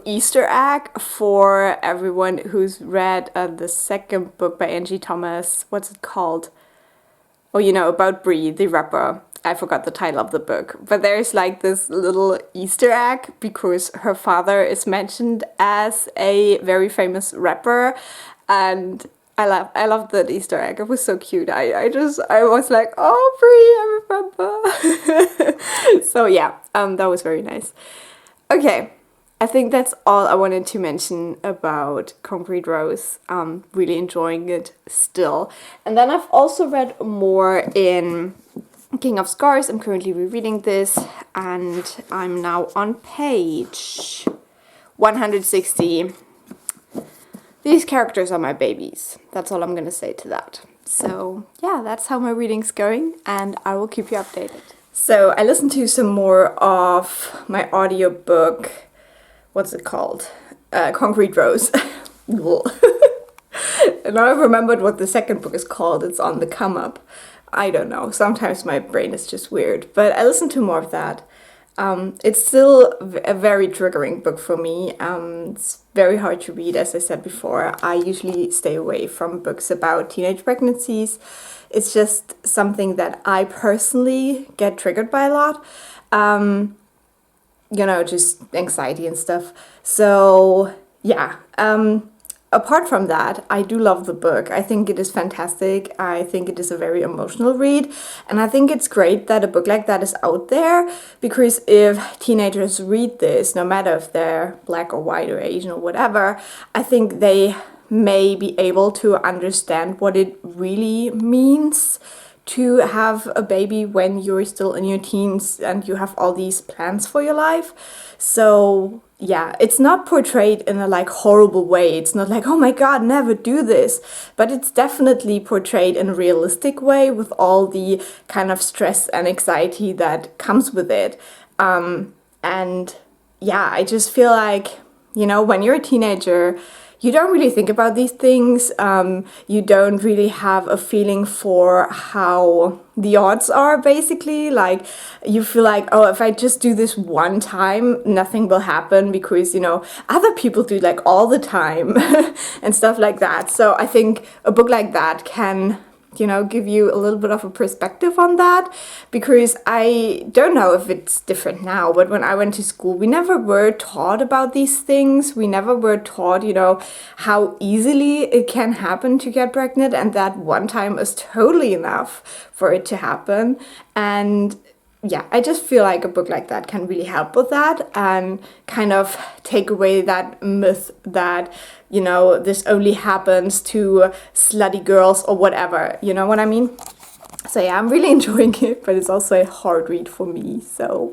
Easter egg for everyone who's read the second book by Angie Thomas. What's it called? Oh, about Bree, the rapper. I forgot the title of the book. But there's like this little Easter egg because her father is mentioned as a very famous rapper. And I love that Easter egg. It was so cute. I was like, oh, Bree, I remember. So yeah, that was very nice. Okay. I think that's all I wanted to mention about Concrete Rose. I'm really enjoying it still. And then I've also read more in King of Scars. I'm currently rereading this, and I'm now on page 160. These characters are my babies. That's all I'm gonna say to that. So yeah, that's how my reading's going, and I will keep you updated. So I listened to some more of my audiobook. What's it called? Concrete Rose. And now I've remembered what the second book is called. It's on the come up. I don't know. Sometimes my brain is just weird. But I listened to more of that. It's still a very triggering book for me. It's very hard to read, as I said before. I usually stay away from books about teenage pregnancies. It's just something that I personally get triggered by a lot. Just anxiety and stuff. So, yeah. Apart from that, I do love the book. I think it is fantastic. I think it is a very emotional read. And I think it's great that a book like that is out there, because if teenagers read this, no matter if they're black or white or Asian or whatever, I think they may be able to understand what it really means to have a baby when you're still in your teens and you have all these plans for your life. So yeah, it's not portrayed in a horrible way. It's not like, oh my god, never do this. But it's definitely portrayed in a realistic way with all the kind of stress and anxiety that comes with it. And yeah, I just feel like, when you're a teenager, you don't really think about these things. You don't really have a feeling for how the odds are, basically. Like, you feel like, oh, if I just do this one time, nothing will happen because, other people do all the time and stuff like that. So I think a book like that can give you a little bit of a perspective on that, because I don't know if it's different now, but when I went to school, we never were taught about these things. We never were taught, how easily it can happen to get pregnant, and that one time is totally enough for it to happen. And yeah, I just feel like a book like that can really help with that and kind of take away that myth that, this only happens to slutty girls or whatever, you know what I mean? So yeah, I'm really enjoying it, but it's also a hard read for me, so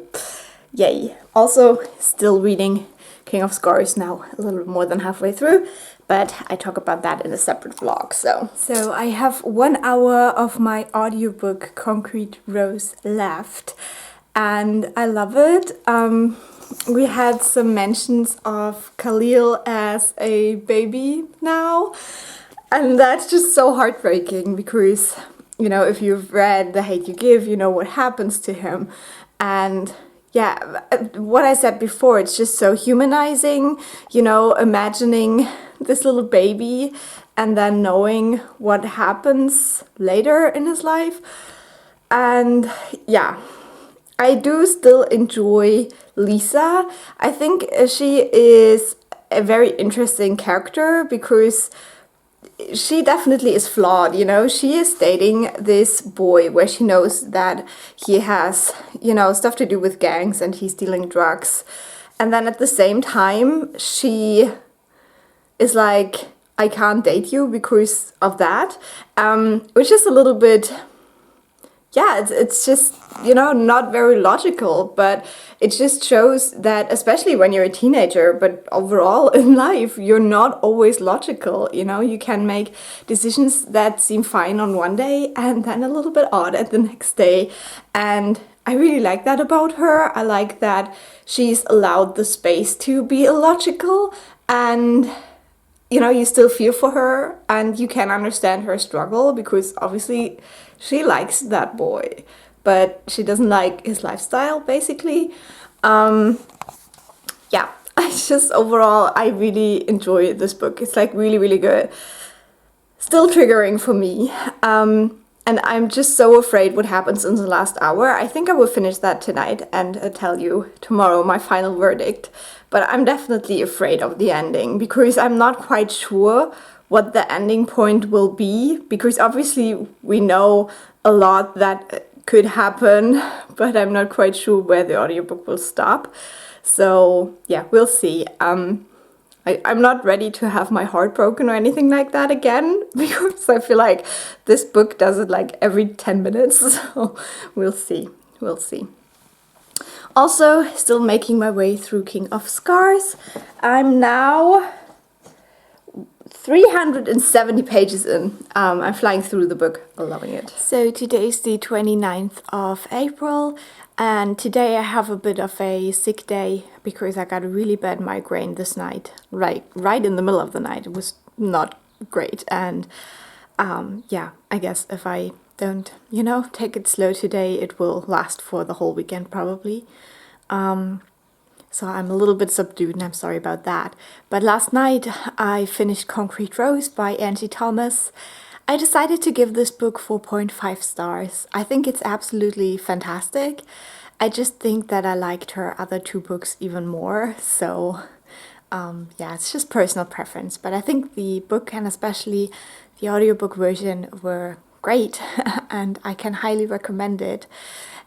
yay. Also, still reading King of Scars now, a little more than halfway through, but I talk about that in a separate vlog. So I have 1 hour of my audiobook Concrete Rose left, and I love it. We had some mentions of Khalil as a baby now, and that's just so heartbreaking because, if you've read The Hate You Give, you know what happens to him. And yeah, what I said before, it's just so humanizing, imagining this little baby and then knowing what happens later in his life. And yeah, I do still enjoy Lisa. I think she is a very interesting character because she definitely is flawed, She is dating this boy where she knows that he has, stuff to do with gangs and he's dealing drugs. And then at the same time, she is like, I can't date you because of that, which is a little bit, yeah, it's just, not very logical, but it just shows that, especially when you're a teenager, but overall in life, you're not always logical, you can make decisions that seem fine on one day and then a little bit odd at the next day. And I really like that about her. I like that she's allowed the space to be illogical, and you still feel for her and you can understand her struggle because obviously she likes that boy, but she doesn't like his lifestyle, basically. Yeah, it's just overall, I really enjoy this book. It's really, really good. Still triggering for me. And I'm just so afraid what happens in the last hour. I think I will finish that tonight and tell you tomorrow my final verdict. But I'm definitely afraid of the ending because I'm not quite sure what the ending point will be. Because obviously we know a lot that could happen, but I'm not quite sure where the audiobook will stop. So yeah, we'll see. I'm not ready to have my heart broken or anything like that again, because I feel like this book does it like every 10 minutes. So we'll see. We'll see. Also, still making my way through King of Scars. I'm now 370 pages in. I'm flying through the book, loving it. So today is the 29th of April, and today I have a bit of a sick day because I got a really bad migraine this night, right in the middle of the night. It was not great, and yeah, I guess if I don't, take it slow today, it will last for the whole weekend probably. So I'm a little bit subdued and I'm sorry about that. But last night I finished Concrete Rose by Angie Thomas. I decided to give this book 4.5 stars. I think it's absolutely fantastic. I just think that I liked her other two books even more. So yeah, it's just personal preference. But I think the book and especially the audiobook version were great and I can highly recommend it.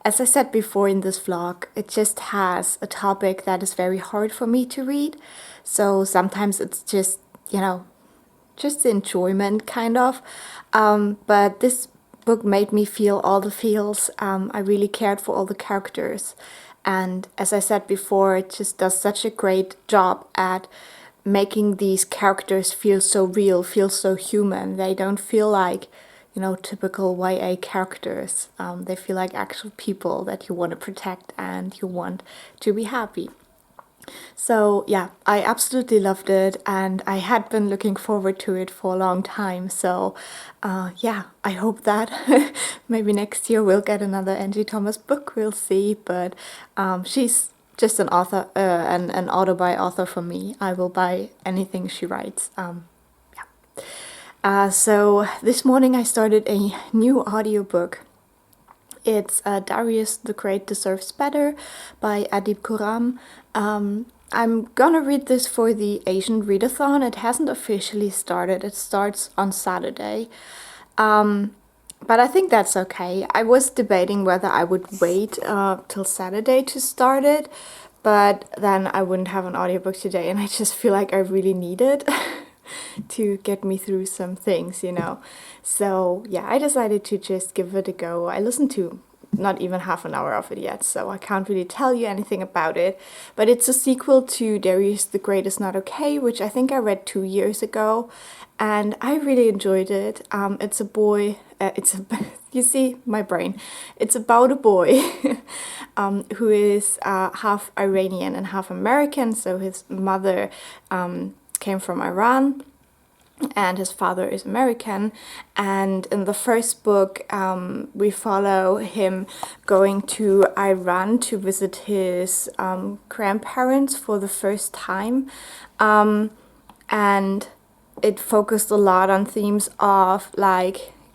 As I said before in this vlog, it just has a topic that is very hard for me to read. So sometimes it's just, just the enjoyment kind of. But this book made me feel all the feels. I really cared for all the characters. And as I said before, it just does such a great job at making these characters feel so real, feel so human. They don't feel like typical YA characters. They feel like actual people that you want to protect and you want to be happy. So yeah, I absolutely loved it and I had been looking forward to it for a long time. So yeah, I hope that maybe next year we'll get another Angie Thomas book, we'll see. But she's just an author, an auto-buy author for me. I will buy anything she writes. So this morning I started a new audiobook. It's Darius the Great Deserves Better by Adib Khurram. I'm gonna read this for the Asian Readathon. It hasn't officially started. It starts on Saturday. But I think that's okay. I was debating whether I would wait till Saturday to start it, but then I wouldn't have an audiobook today and I just feel like I really need it. To get me through some things, So yeah, I decided to just give it a go. I listened to not even half an hour of it yet, so I can't really tell you anything about it. But it's a sequel to Darius the Great Is Not Okay, which I think I read 2 years ago, and I really enjoyed it. It's a boy. You see my brain. It's about a boy who is half Iranian and half American. So his mother came from Iran and his father is American, and in the first book we follow him going to Iran to visit his grandparents for the first time, and it focused a lot on themes of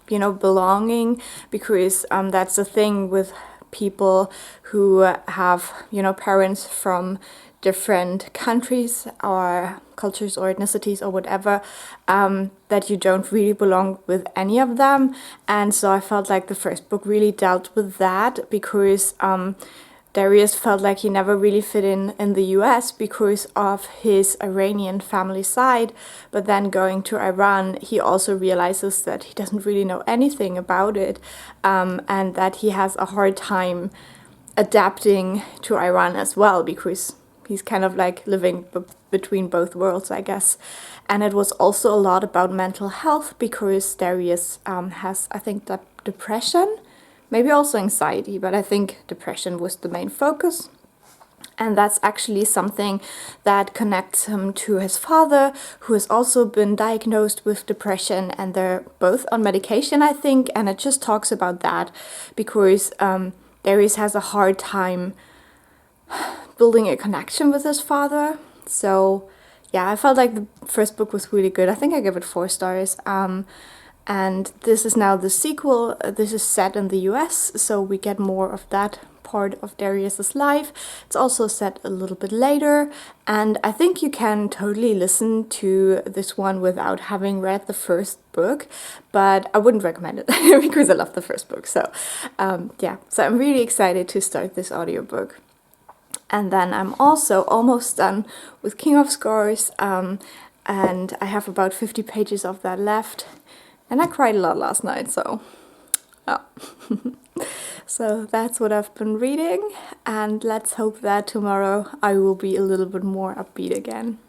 belonging, because that's the thing with people who have parents from different countries or cultures or ethnicities or whatever, that you don't really belong with any of them. And so I felt like the first book really dealt with that, because Darius felt like he never really fit in the US because of his Iranian family side. But then going to Iran, he also realizes that he doesn't really know anything about it, and that he has a hard time adapting to Iran as well, because he's kind of like living between both worlds, I guess. And it was also a lot about mental health, because Darius has, I think, depression, maybe also anxiety, but I think depression was the main focus. And that's actually something that connects him to his father, who has also been diagnosed with depression, and they're both on medication, I think. And it just talks about that, because Darius has a hard time building a connection with his father. So yeah, I felt like the first book was really good. I think I gave it 4 stars. And this is now the sequel. This is set in the US, so we get more of that part of Darius's life. It's also set a little bit later, and I think you can totally listen to this one without having read the first book, but I wouldn't recommend it because I love the first book. So yeah, so I'm really excited to start this audiobook. And then I'm also almost done with King of Scars, and I have about 50 pages of that left. And I cried a lot last night, so oh. So that's what I've been reading, and let's hope that tomorrow I will be a little bit more upbeat again.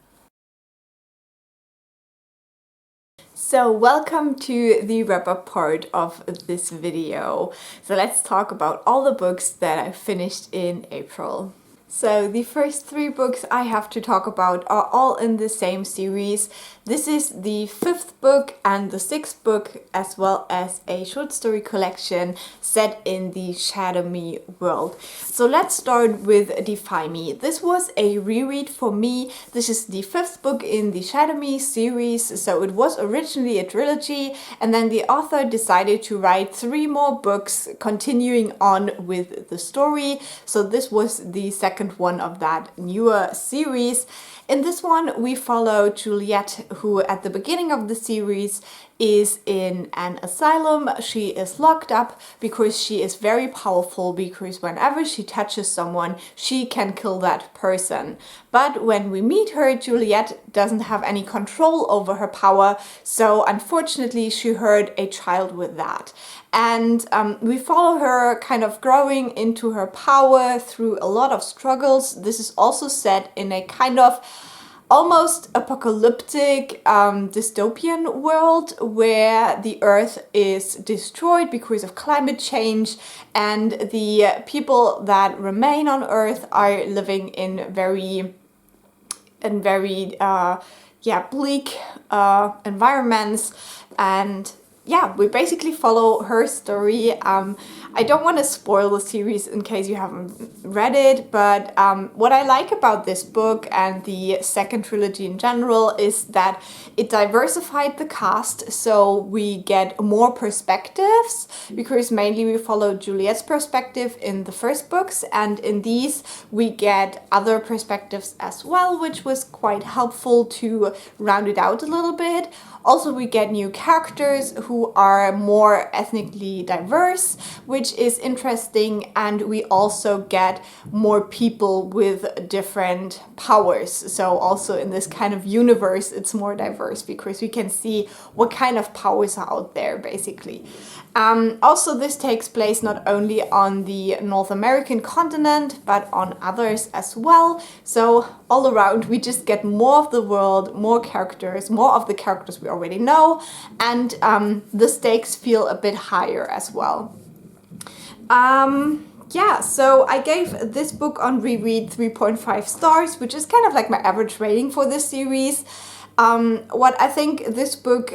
So welcome to the wrap-up part of this video. So let's talk about all the books that I finished in April. So the first 3 books I have to talk about are all in the same series. This is the 5th book and the 6th book, as well as a short story collection set in the Shadow Me world. So let's start with Defy Me. This was a reread for me. This is the 5th book in the Shadow Me series. So it was originally a trilogy, and then the author decided to write 3 more books continuing on with the story. So this was the second one of that newer series. In this one, we follow Juliet, who at the beginning of the series is in an asylum. She is locked up because she is very powerful, because whenever she touches someone, she can kill that person. But when we meet her, Juliet doesn't have any control over her power, so unfortunately she hurt a child with that. And we follow her kind of growing into her power through a lot of struggles. This is also set in a kind of almost apocalyptic dystopian world where the earth is destroyed because of climate change, and the people that remain on earth are living in very bleak environments. And yeah, we basically follow her story. I don't want to spoil the series in case you haven't read it, but what I like about this book and the second trilogy in general is that it diversified the cast, so we get more perspectives, because mainly we follow Juliet's perspective in the first books, and in these we get other perspectives as well, which was quite helpful to round it out a little bit. Also, we get new characters who are more ethnically diverse, which is interesting, and we also get more people with different powers. So also in this kind of universe, it's more diverse because we can see what kind of powers are out there, basically. Also, this takes place not only on the North American continent, but on others as well. So all around, we just get more of the world, more characters, more of the characters we already know, and the stakes feel a bit higher as well. Yeah, so I gave this book on reread 3.5 stars, which is kind of like my average rating for this series. What I think this book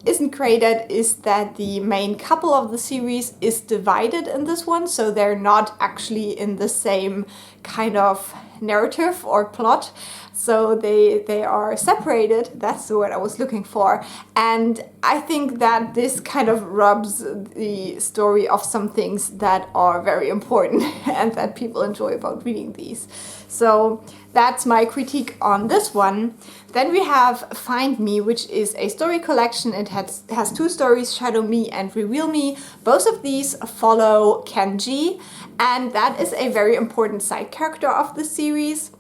isn't great at is that the main couple of the series is divided in this one, so they're not actually in the same kind of narrative or plot. So they are separated, that's the word I was looking for. And I think that this kind of rubs the story of some things that are very important and that people enjoy about reading these. So that's my critique on this one. Then we have Find Me, which is a story collection. It has 2 stories, Shadow Me and Reveal Me. Both of these follow Kenji, and that is a very important side character of the series.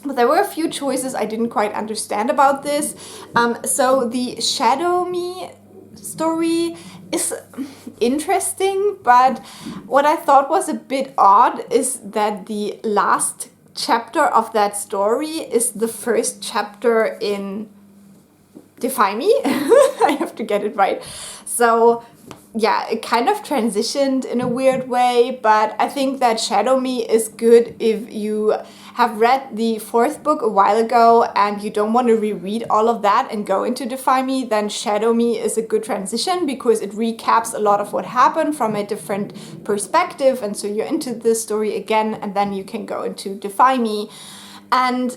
But there were a few choices I didn't quite understand about this. So the Shadow Me story is interesting, but what I thought was a bit odd is that the last chapter of that story is the first chapter in Defy Me. I have to get it right. So yeah, it kind of transitioned in a weird way, but I think that Shadow Me is good if you have read the 4th book a while ago and you don't want to reread all of that and go into Defy Me. Then Shadow Me is a good transition because it recaps a lot of what happened from a different perspective, and so you're into this story again, and then you can go into Defy Me. And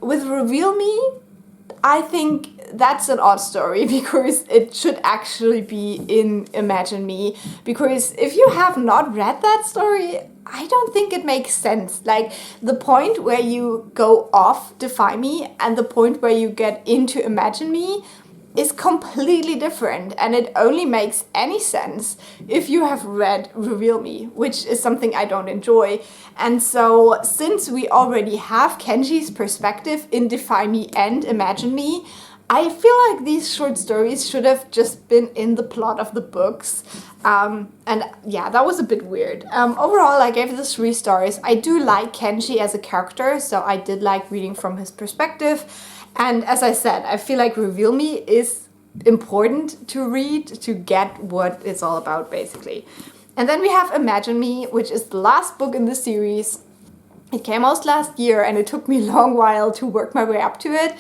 with Reveal Me, I think that's an odd story because it should actually be in Imagine Me. Because if you have not read that story, I don't think it makes sense. Like, the point where you go off Defy Me and the point where you get into Imagine Me is completely different, and it only makes any sense if you have read Reveal Me, which is something I don't enjoy. And so, since we already have Kenji's perspective in Defy Me and Imagine Me, I feel like these short stories should have just been in the plot of the books. And yeah, that was a bit weird. Overall, I gave this 3 stars. I do like Kenji as a character, so I did like reading from his perspective. And as I said, I feel like Reveal Me is important to read to get what it's all about, basically. And then we have Imagine Me, which is the last book in the series. It came out last year, and it took me a long while to work my way up to it.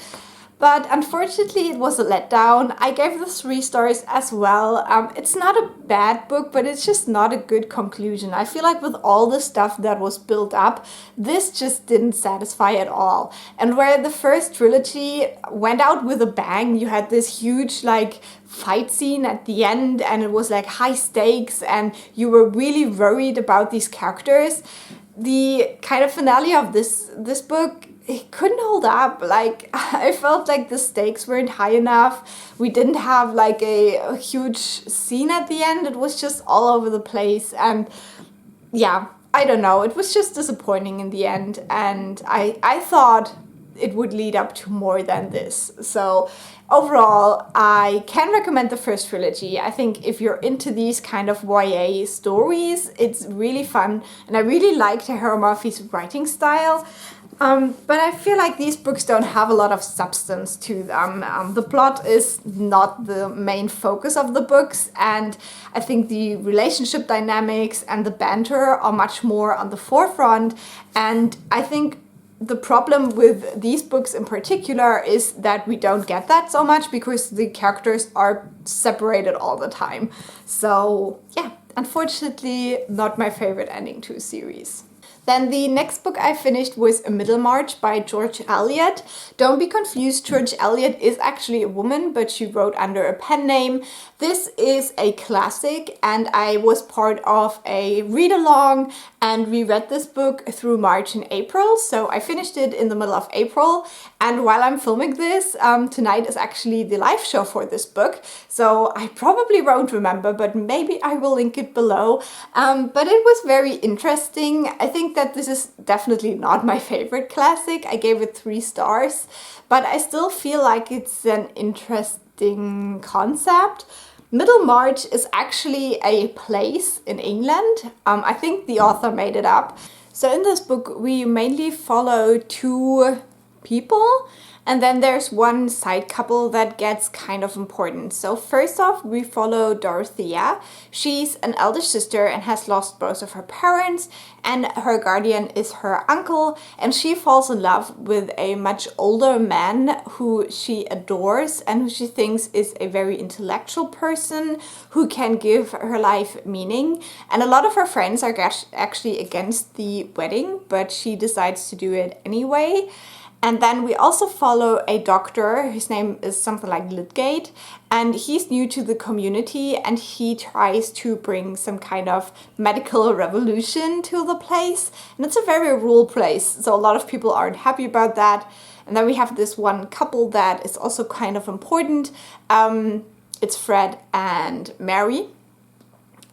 But unfortunately, it was a letdown. I gave this 3 stars as well. It's not a bad book, but it's just not a good conclusion. I feel like with all the stuff that was built up, this just didn't satisfy at all. And where the first trilogy went out with a bang, you had this huge like fight scene at the end, and it was like high stakes, and you were really worried about these characters. The kind of finale of this book, it couldn't hold up. Like, I felt like the stakes weren't high enough. We didn't have like a huge scene at the end. It was just all over the place, and yeah, I don't know. It was just disappointing in the end, and I thought it would lead up to more than this. So overall, I can recommend the first trilogy. I think if you're into these kind of YA stories, it's really fun, and I really like Tahereh Murphy's writing style. But I feel like these books don't have a lot of substance to them. The plot is not the main focus of the books, and I think the relationship dynamics and the banter are much more on the forefront. And I think the problem with these books in particular is that we don't get that so much because the characters are separated all the time. So yeah, unfortunately, not my favorite ending to a series. Then the next book I finished was A Middlemarch by George Eliot. Don't be confused, George Eliot is actually a woman, but she wrote under a pen name. This is a classic, and I was part of a read-along, and we read this book through March and April, so I finished it in the middle of April. And while I'm filming this, tonight is actually the live show for this book, so I probably won't remember, but maybe I will link it below. But it was very interesting. I think that this is definitely not my favorite classic. I gave it 3 stars, but I still feel like it's an interesting concept. Middlemarch is actually a place in England. I think the author made it up. So in this book, we mainly follow 2 people, and then there's one side couple that gets kind of important. So first off, we follow Dorothea. She's an elder sister and has lost both of her parents, and her guardian is her uncle, and she falls in love with a much older man who she adores and who she thinks is a very intellectual person who can give her life meaning. And a lot of her friends are actually against the wedding, but she decides to do it anyway. And then we also follow a doctor, his name is something like Lydgate, and he's new to the community, and he tries to bring some kind of medical revolution to the place. And it's a very rural place, so a lot of people aren't happy about that. And then we have this one couple that is also kind of important. It's Fred and Mary.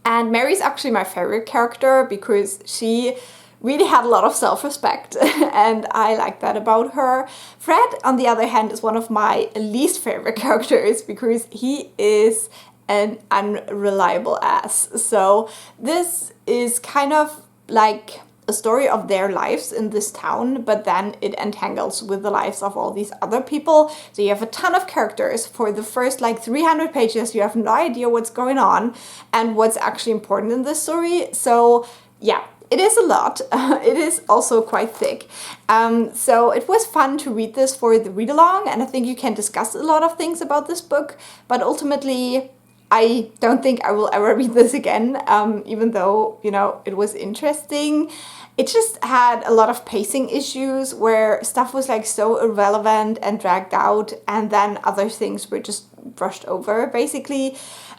And Mary's actually my favorite character because she really had a lot of self-respect, and I like that about her. Fred, on the other hand, is one of my least favorite characters because he is an unreliable ass. So this is kind of like a story of their lives in this town, but then it entangles with the lives of all these other people. So you have a ton of characters. For the first like 300 pages, you have no idea what's going on and what's actually important in this story. So yeah, it is a lot. It is also quite thick. So it was fun to read this for the read-along, and I think you can discuss a lot of things about this book, but ultimately I don't think I will ever read this again, even though, you know, it was interesting. It just had a lot of pacing issues where stuff was like so irrelevant and dragged out, and then other things were just brushed over, basically.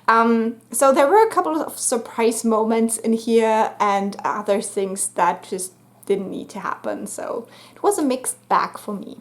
So there were a couple of surprise moments in here and other things that just didn't need to happen. So it was a mixed bag for me.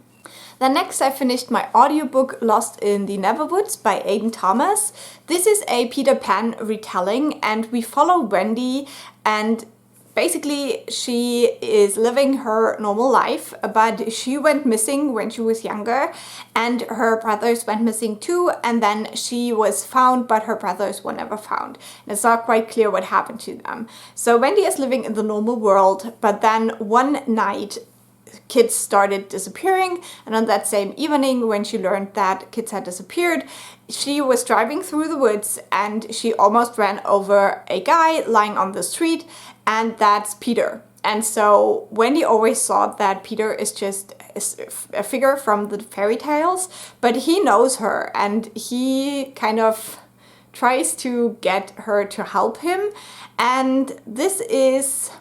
Then next I finished my audiobook Lost in the Neverwoods by Aidan Thomas. This is a Peter Pan retelling, and we follow Wendy, and basically she is living her normal life, but she went missing when she was younger, and her brothers went missing too, and then she was found, but her brothers were never found. And it's not quite clear what happened to them. So Wendy is living in the normal world, but then one night kids started disappearing, and on that same evening when she learned that kids had disappeared, she was driving through the woods and she almost ran over a guy lying on the street, and that's Peter. And so Wendy always thought that Peter is just a figure from the fairy tales, but he knows her and he kind of tries to get her to help him. And this is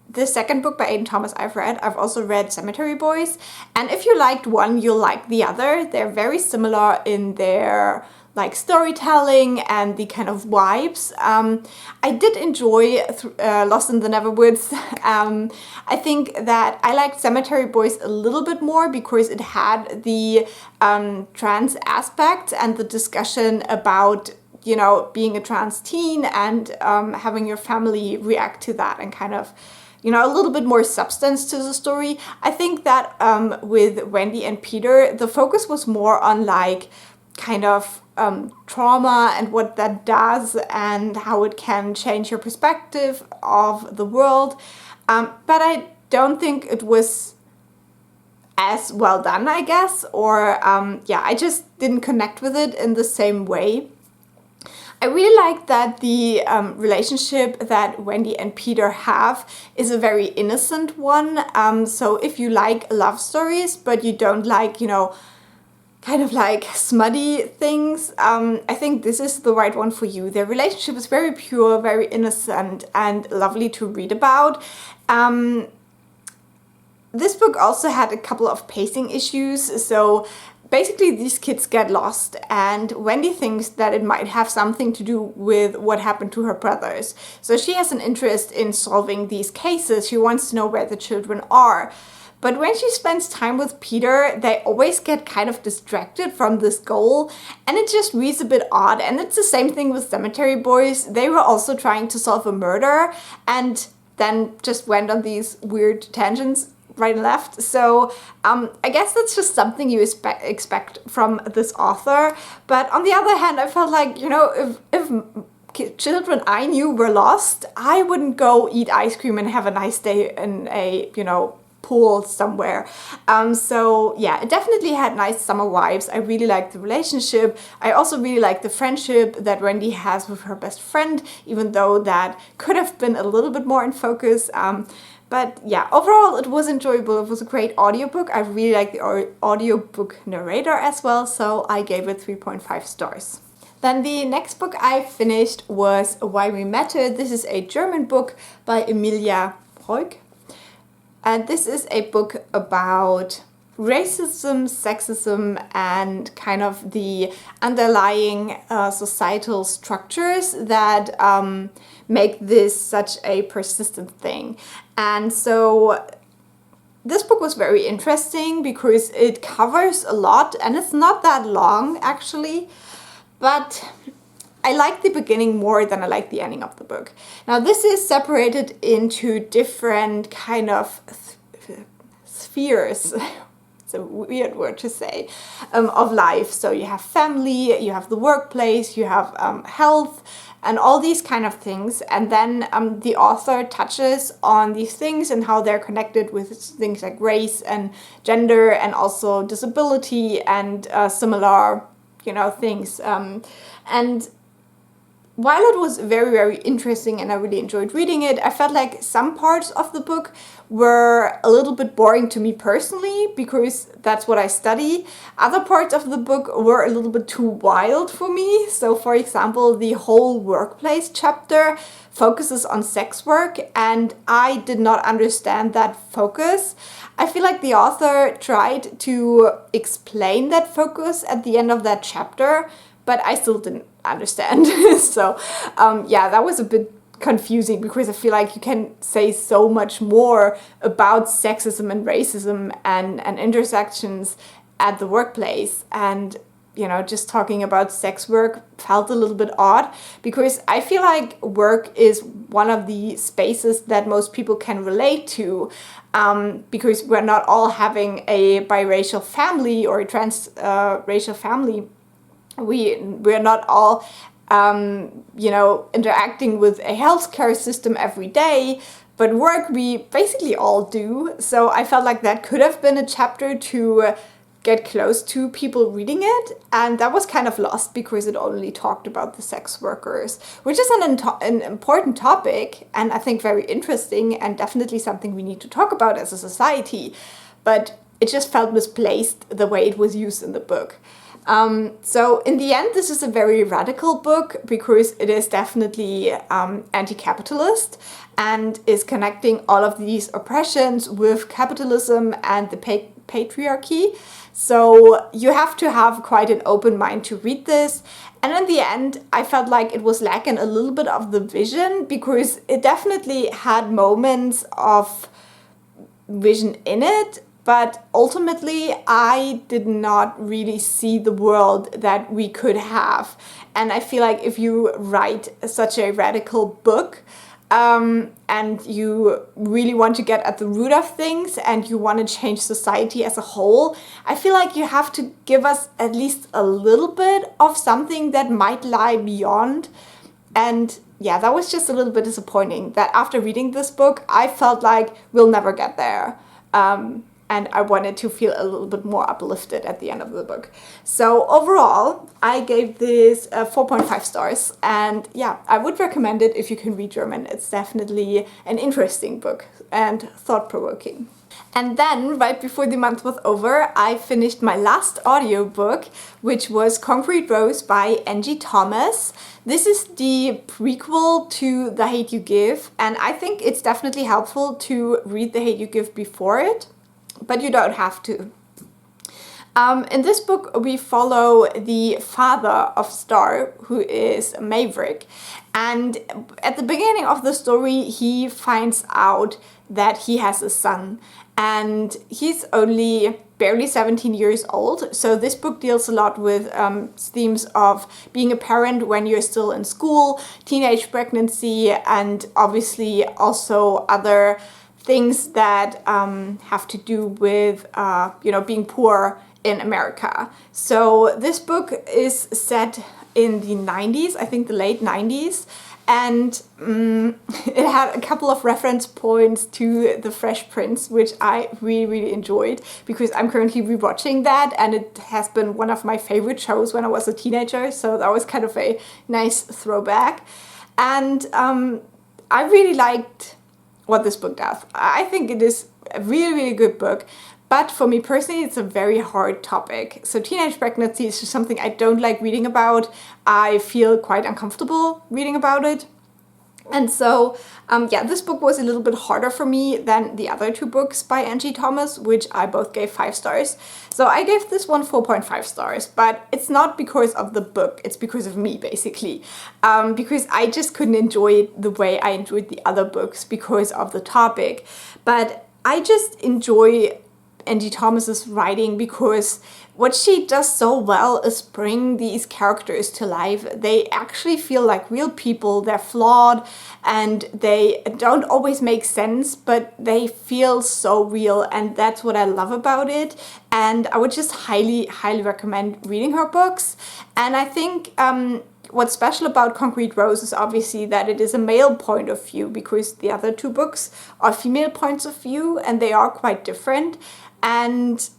the second book by Aidan Thomas I've read. I've also read Cemetery Boys, and if you liked one, you'll like the other. They're very similar in their like storytelling and the kind of vibes. I did enjoy Lost in the Neverwoods. I think that I liked Cemetery Boys a little bit more because it had the trans aspect and the discussion about, you know, being a trans teen and having your family react to that, and kind of, you know, a little bit more substance to the story. I think that with Wendy and Peter, the focus was more on like kind of trauma and what that does and how it can change your perspective of the world. But I don't think it was as well done, I guess, or yeah, I just didn't connect with it in the same way. I really like that the relationship that Wendy and Peter have is a very innocent one. So if you like love stories, but you don't like, you know, kind of like smutty things, I think this is the right one for you. Their relationship is very pure, very innocent, and lovely to read about. This book also had a couple of pacing issues. So basically these kids get lost, and Wendy thinks that it might have something to do with what happened to her brothers. So she has an interest in solving these cases. She wants to know where the children are. But when she spends time with Peter, they always get kind of distracted from this goal, and it just reads a bit odd. And it's the same thing with Cemetery Boys. They were also trying to solve a murder and then just went on these weird tangents right and left. So I guess that's just something you expect from this author. But on the other hand, I felt like, you know, if children I knew were lost, I wouldn't go eat ice cream and have a nice day in a, you know, pool somewhere. So yeah, it definitely had nice summer vibes. I really liked the relationship. I also really liked the friendship that Wendy has with her best friend, even though that could have been a little bit more in focus. But yeah, overall it was enjoyable. It was a great audiobook. I really like the audiobook narrator as well, so I gave it 3.5 stars. Then the next book I finished was Why We Matter. This is a German book by Emilia Breuk. And this is a book about racism, sexism, and kind of the underlying societal structures that make this such a persistent thing. And so this book was very interesting because it covers a lot, and it's not that long actually, but I like the beginning more than I like the ending of the book. Now this is separated into different kind of spheres. It's a weird word to say, of life. So you have family, you have the workplace, you have health, and all these kind of things. And then the author touches on these things and how they're connected with things like race and gender and also disability and similar, you know, things. And while it was very, very interesting and I really enjoyed reading it, I felt like some parts of the book were a little bit boring to me personally, because that's what I study. Other parts of the book were a little bit too wild for me. So for example, the whole workplace chapter focuses on sex work, and I did not understand that focus. I feel like the author tried to explain that focus at the end of that chapter, but I still didn't understand. So yeah, that was a bit confusing, because I feel like you can say so much more about sexism and racism and intersections at the workplace. And you know, just talking about sex work felt a little bit odd, because I feel like work is one of the spaces that most people can relate to, because we're not all having a biracial family or a transracial family. We're not all you know, interacting with a healthcare system every day, but work we basically all do. So I felt like that could have been a chapter to get close to people reading it, and that was kind of lost because it only talked about the sex workers, which is an important topic, and I think very interesting, and definitely something we need to talk about as a society, but it just felt misplaced the way it was used in the book. So in the end, this is a very radical book, because it is definitely anti-capitalist and is connecting all of these oppressions with capitalism and the patriarchy. So you have to have quite an open mind to read this. And in the end, I felt like it was lacking a little bit of the vision, because it definitely had moments of vision in it, but ultimately I did not really see the world that we could have. And I feel like if you write such a radical book, and you really want to get at the root of things and you want to change society as a whole, I feel like you have to give us at least a little bit of something that might lie beyond. And yeah, that was just a little bit disappointing, that after reading this book, I felt like we'll never get there. And I wanted to feel a little bit more uplifted at the end of the book. So overall, I gave this 4.5 stars. And yeah, I would recommend it if you can read German. It's definitely an interesting book and thought-provoking. And then, right before the month was over, I finished my last audiobook, which was Concrete Rose by Angie Thomas. This is the prequel to The Hate You Give, and I think it's definitely helpful to read The Hate You Give before it, but you don't have to. In this book, we follow the father of Star, who is Maverick. And at the beginning of the story, he finds out that he has a son. And he's only barely 17 years old. So this book deals a lot with themes of being a parent when you're still in school, teenage pregnancy, and obviously also other things that have to do with being poor in America. So this book is set in the 90s, I think the late 90s, and it had a couple of reference points to The Fresh Prince, which I really, really enjoyed, because I'm currently rewatching that, and it has been one of my favorite shows when I was a teenager, so that was kind of a nice throwback. And I really liked what this book does. I think it is a really, really good book, but for me personally, it's a very hard topic. So teenage pregnancy is just something I don't like reading about. I feel quite uncomfortable reading about it. And so, yeah, this book was a little bit harder for me than the other two books by Angie Thomas, which I both gave 5 stars. So I gave this one 4.5 stars, but it's not because of the book, it's because of me, basically. Because I just couldn't enjoy it the way I enjoyed the other books because of the topic. But I just enjoy Angie Thomas's writing because what she does so well is bring these characters to life. They actually feel like real people. They're flawed and they don't always make sense, but they feel so real, and that's what I love about it. And I would just highly, highly recommend reading her books. And I think what's special about Concrete Rose is obviously that it is a male point of view, because the other two books are female points of view and they are quite different. And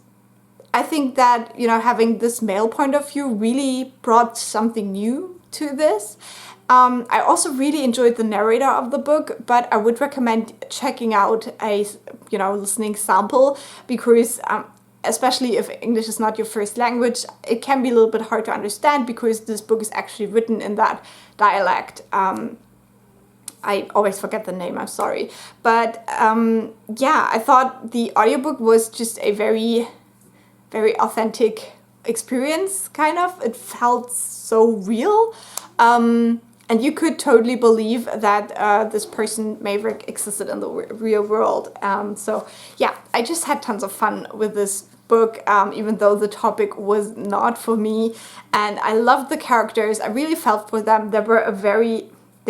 I think that, having this male point of view really brought something new to this. I also really enjoyed the narrator of the book, but I would recommend checking out a, listening sample, because especially if English is not your first language, it can be a little bit hard to understand because this book is actually written in that dialect. I always forget the name, I'm sorry. But yeah, I thought the audiobook was just a very, very authentic experience, kind of. It felt so real. And you could totally believe that this person, Maverick, existed in the real world. So yeah, I just had tons of fun with this book, even though the topic was not for me. And I loved the characters. I really felt for them. There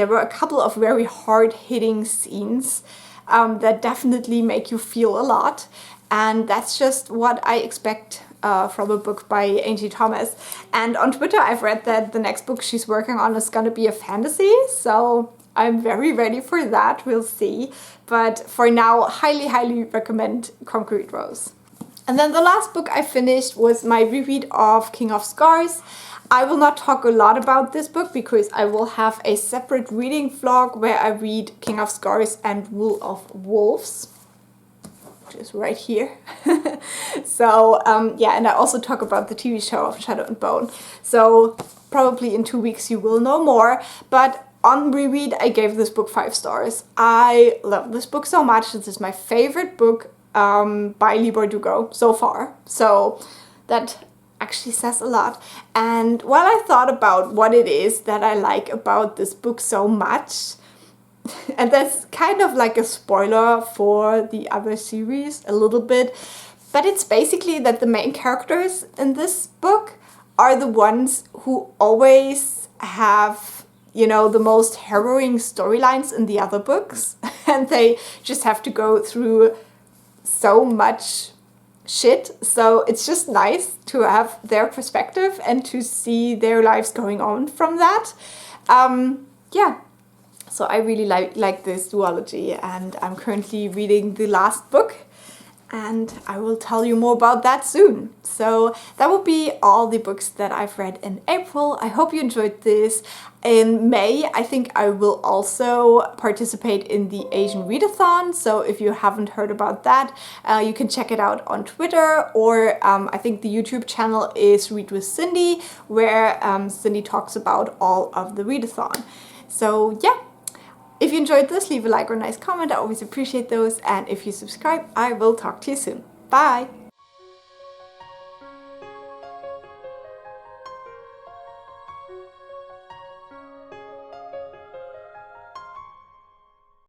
were a couple of very hard-hitting scenes that definitely make you feel a lot. And that's just what I expect from a book by Angie Thomas. And on Twitter, I've read that the next book she's working on is gonna be a fantasy, so I'm very ready for that. We'll see. But for now, highly, highly recommend Concrete Rose. And then the last book I finished was my reread of King of Scars. I will not talk a lot about this book because I will have a separate reading vlog where I read King of Scars and Wool of Wolves, which is right here. So yeah, and I also talk about the TV show of Shadow and Bone. So probably in 2 weeks you will know more. But on reread, I gave this book 5 stars. I love this book so much. This is my favorite book by Leigh Bardugo so far. So that actually says a lot. And while I thought about what it is that I like about this book so much, and that's kind of like a spoiler for the other series a little bit, but it's basically that the main characters in this book are the ones who always have, the most harrowing storylines in the other books. And they just have to go through so much shit. So it's just nice to have their perspective and to see their lives going on from that. Yeah. So I really like this duology, and I'm currently reading the last book, and I will tell you more about that soon. So that will be all the books that I've read in April. I hope you enjoyed this. In May, I think I will also participate in the Asian Readathon. So if you haven't heard about that, you can check it out on Twitter, or I think the YouTube channel is Read with Cindy, where Cindy talks about all of the Readathon. So yeah. If you enjoyed this, leave a like or a nice comment. I always appreciate those. And if you subscribe, I will talk to you soon. Bye!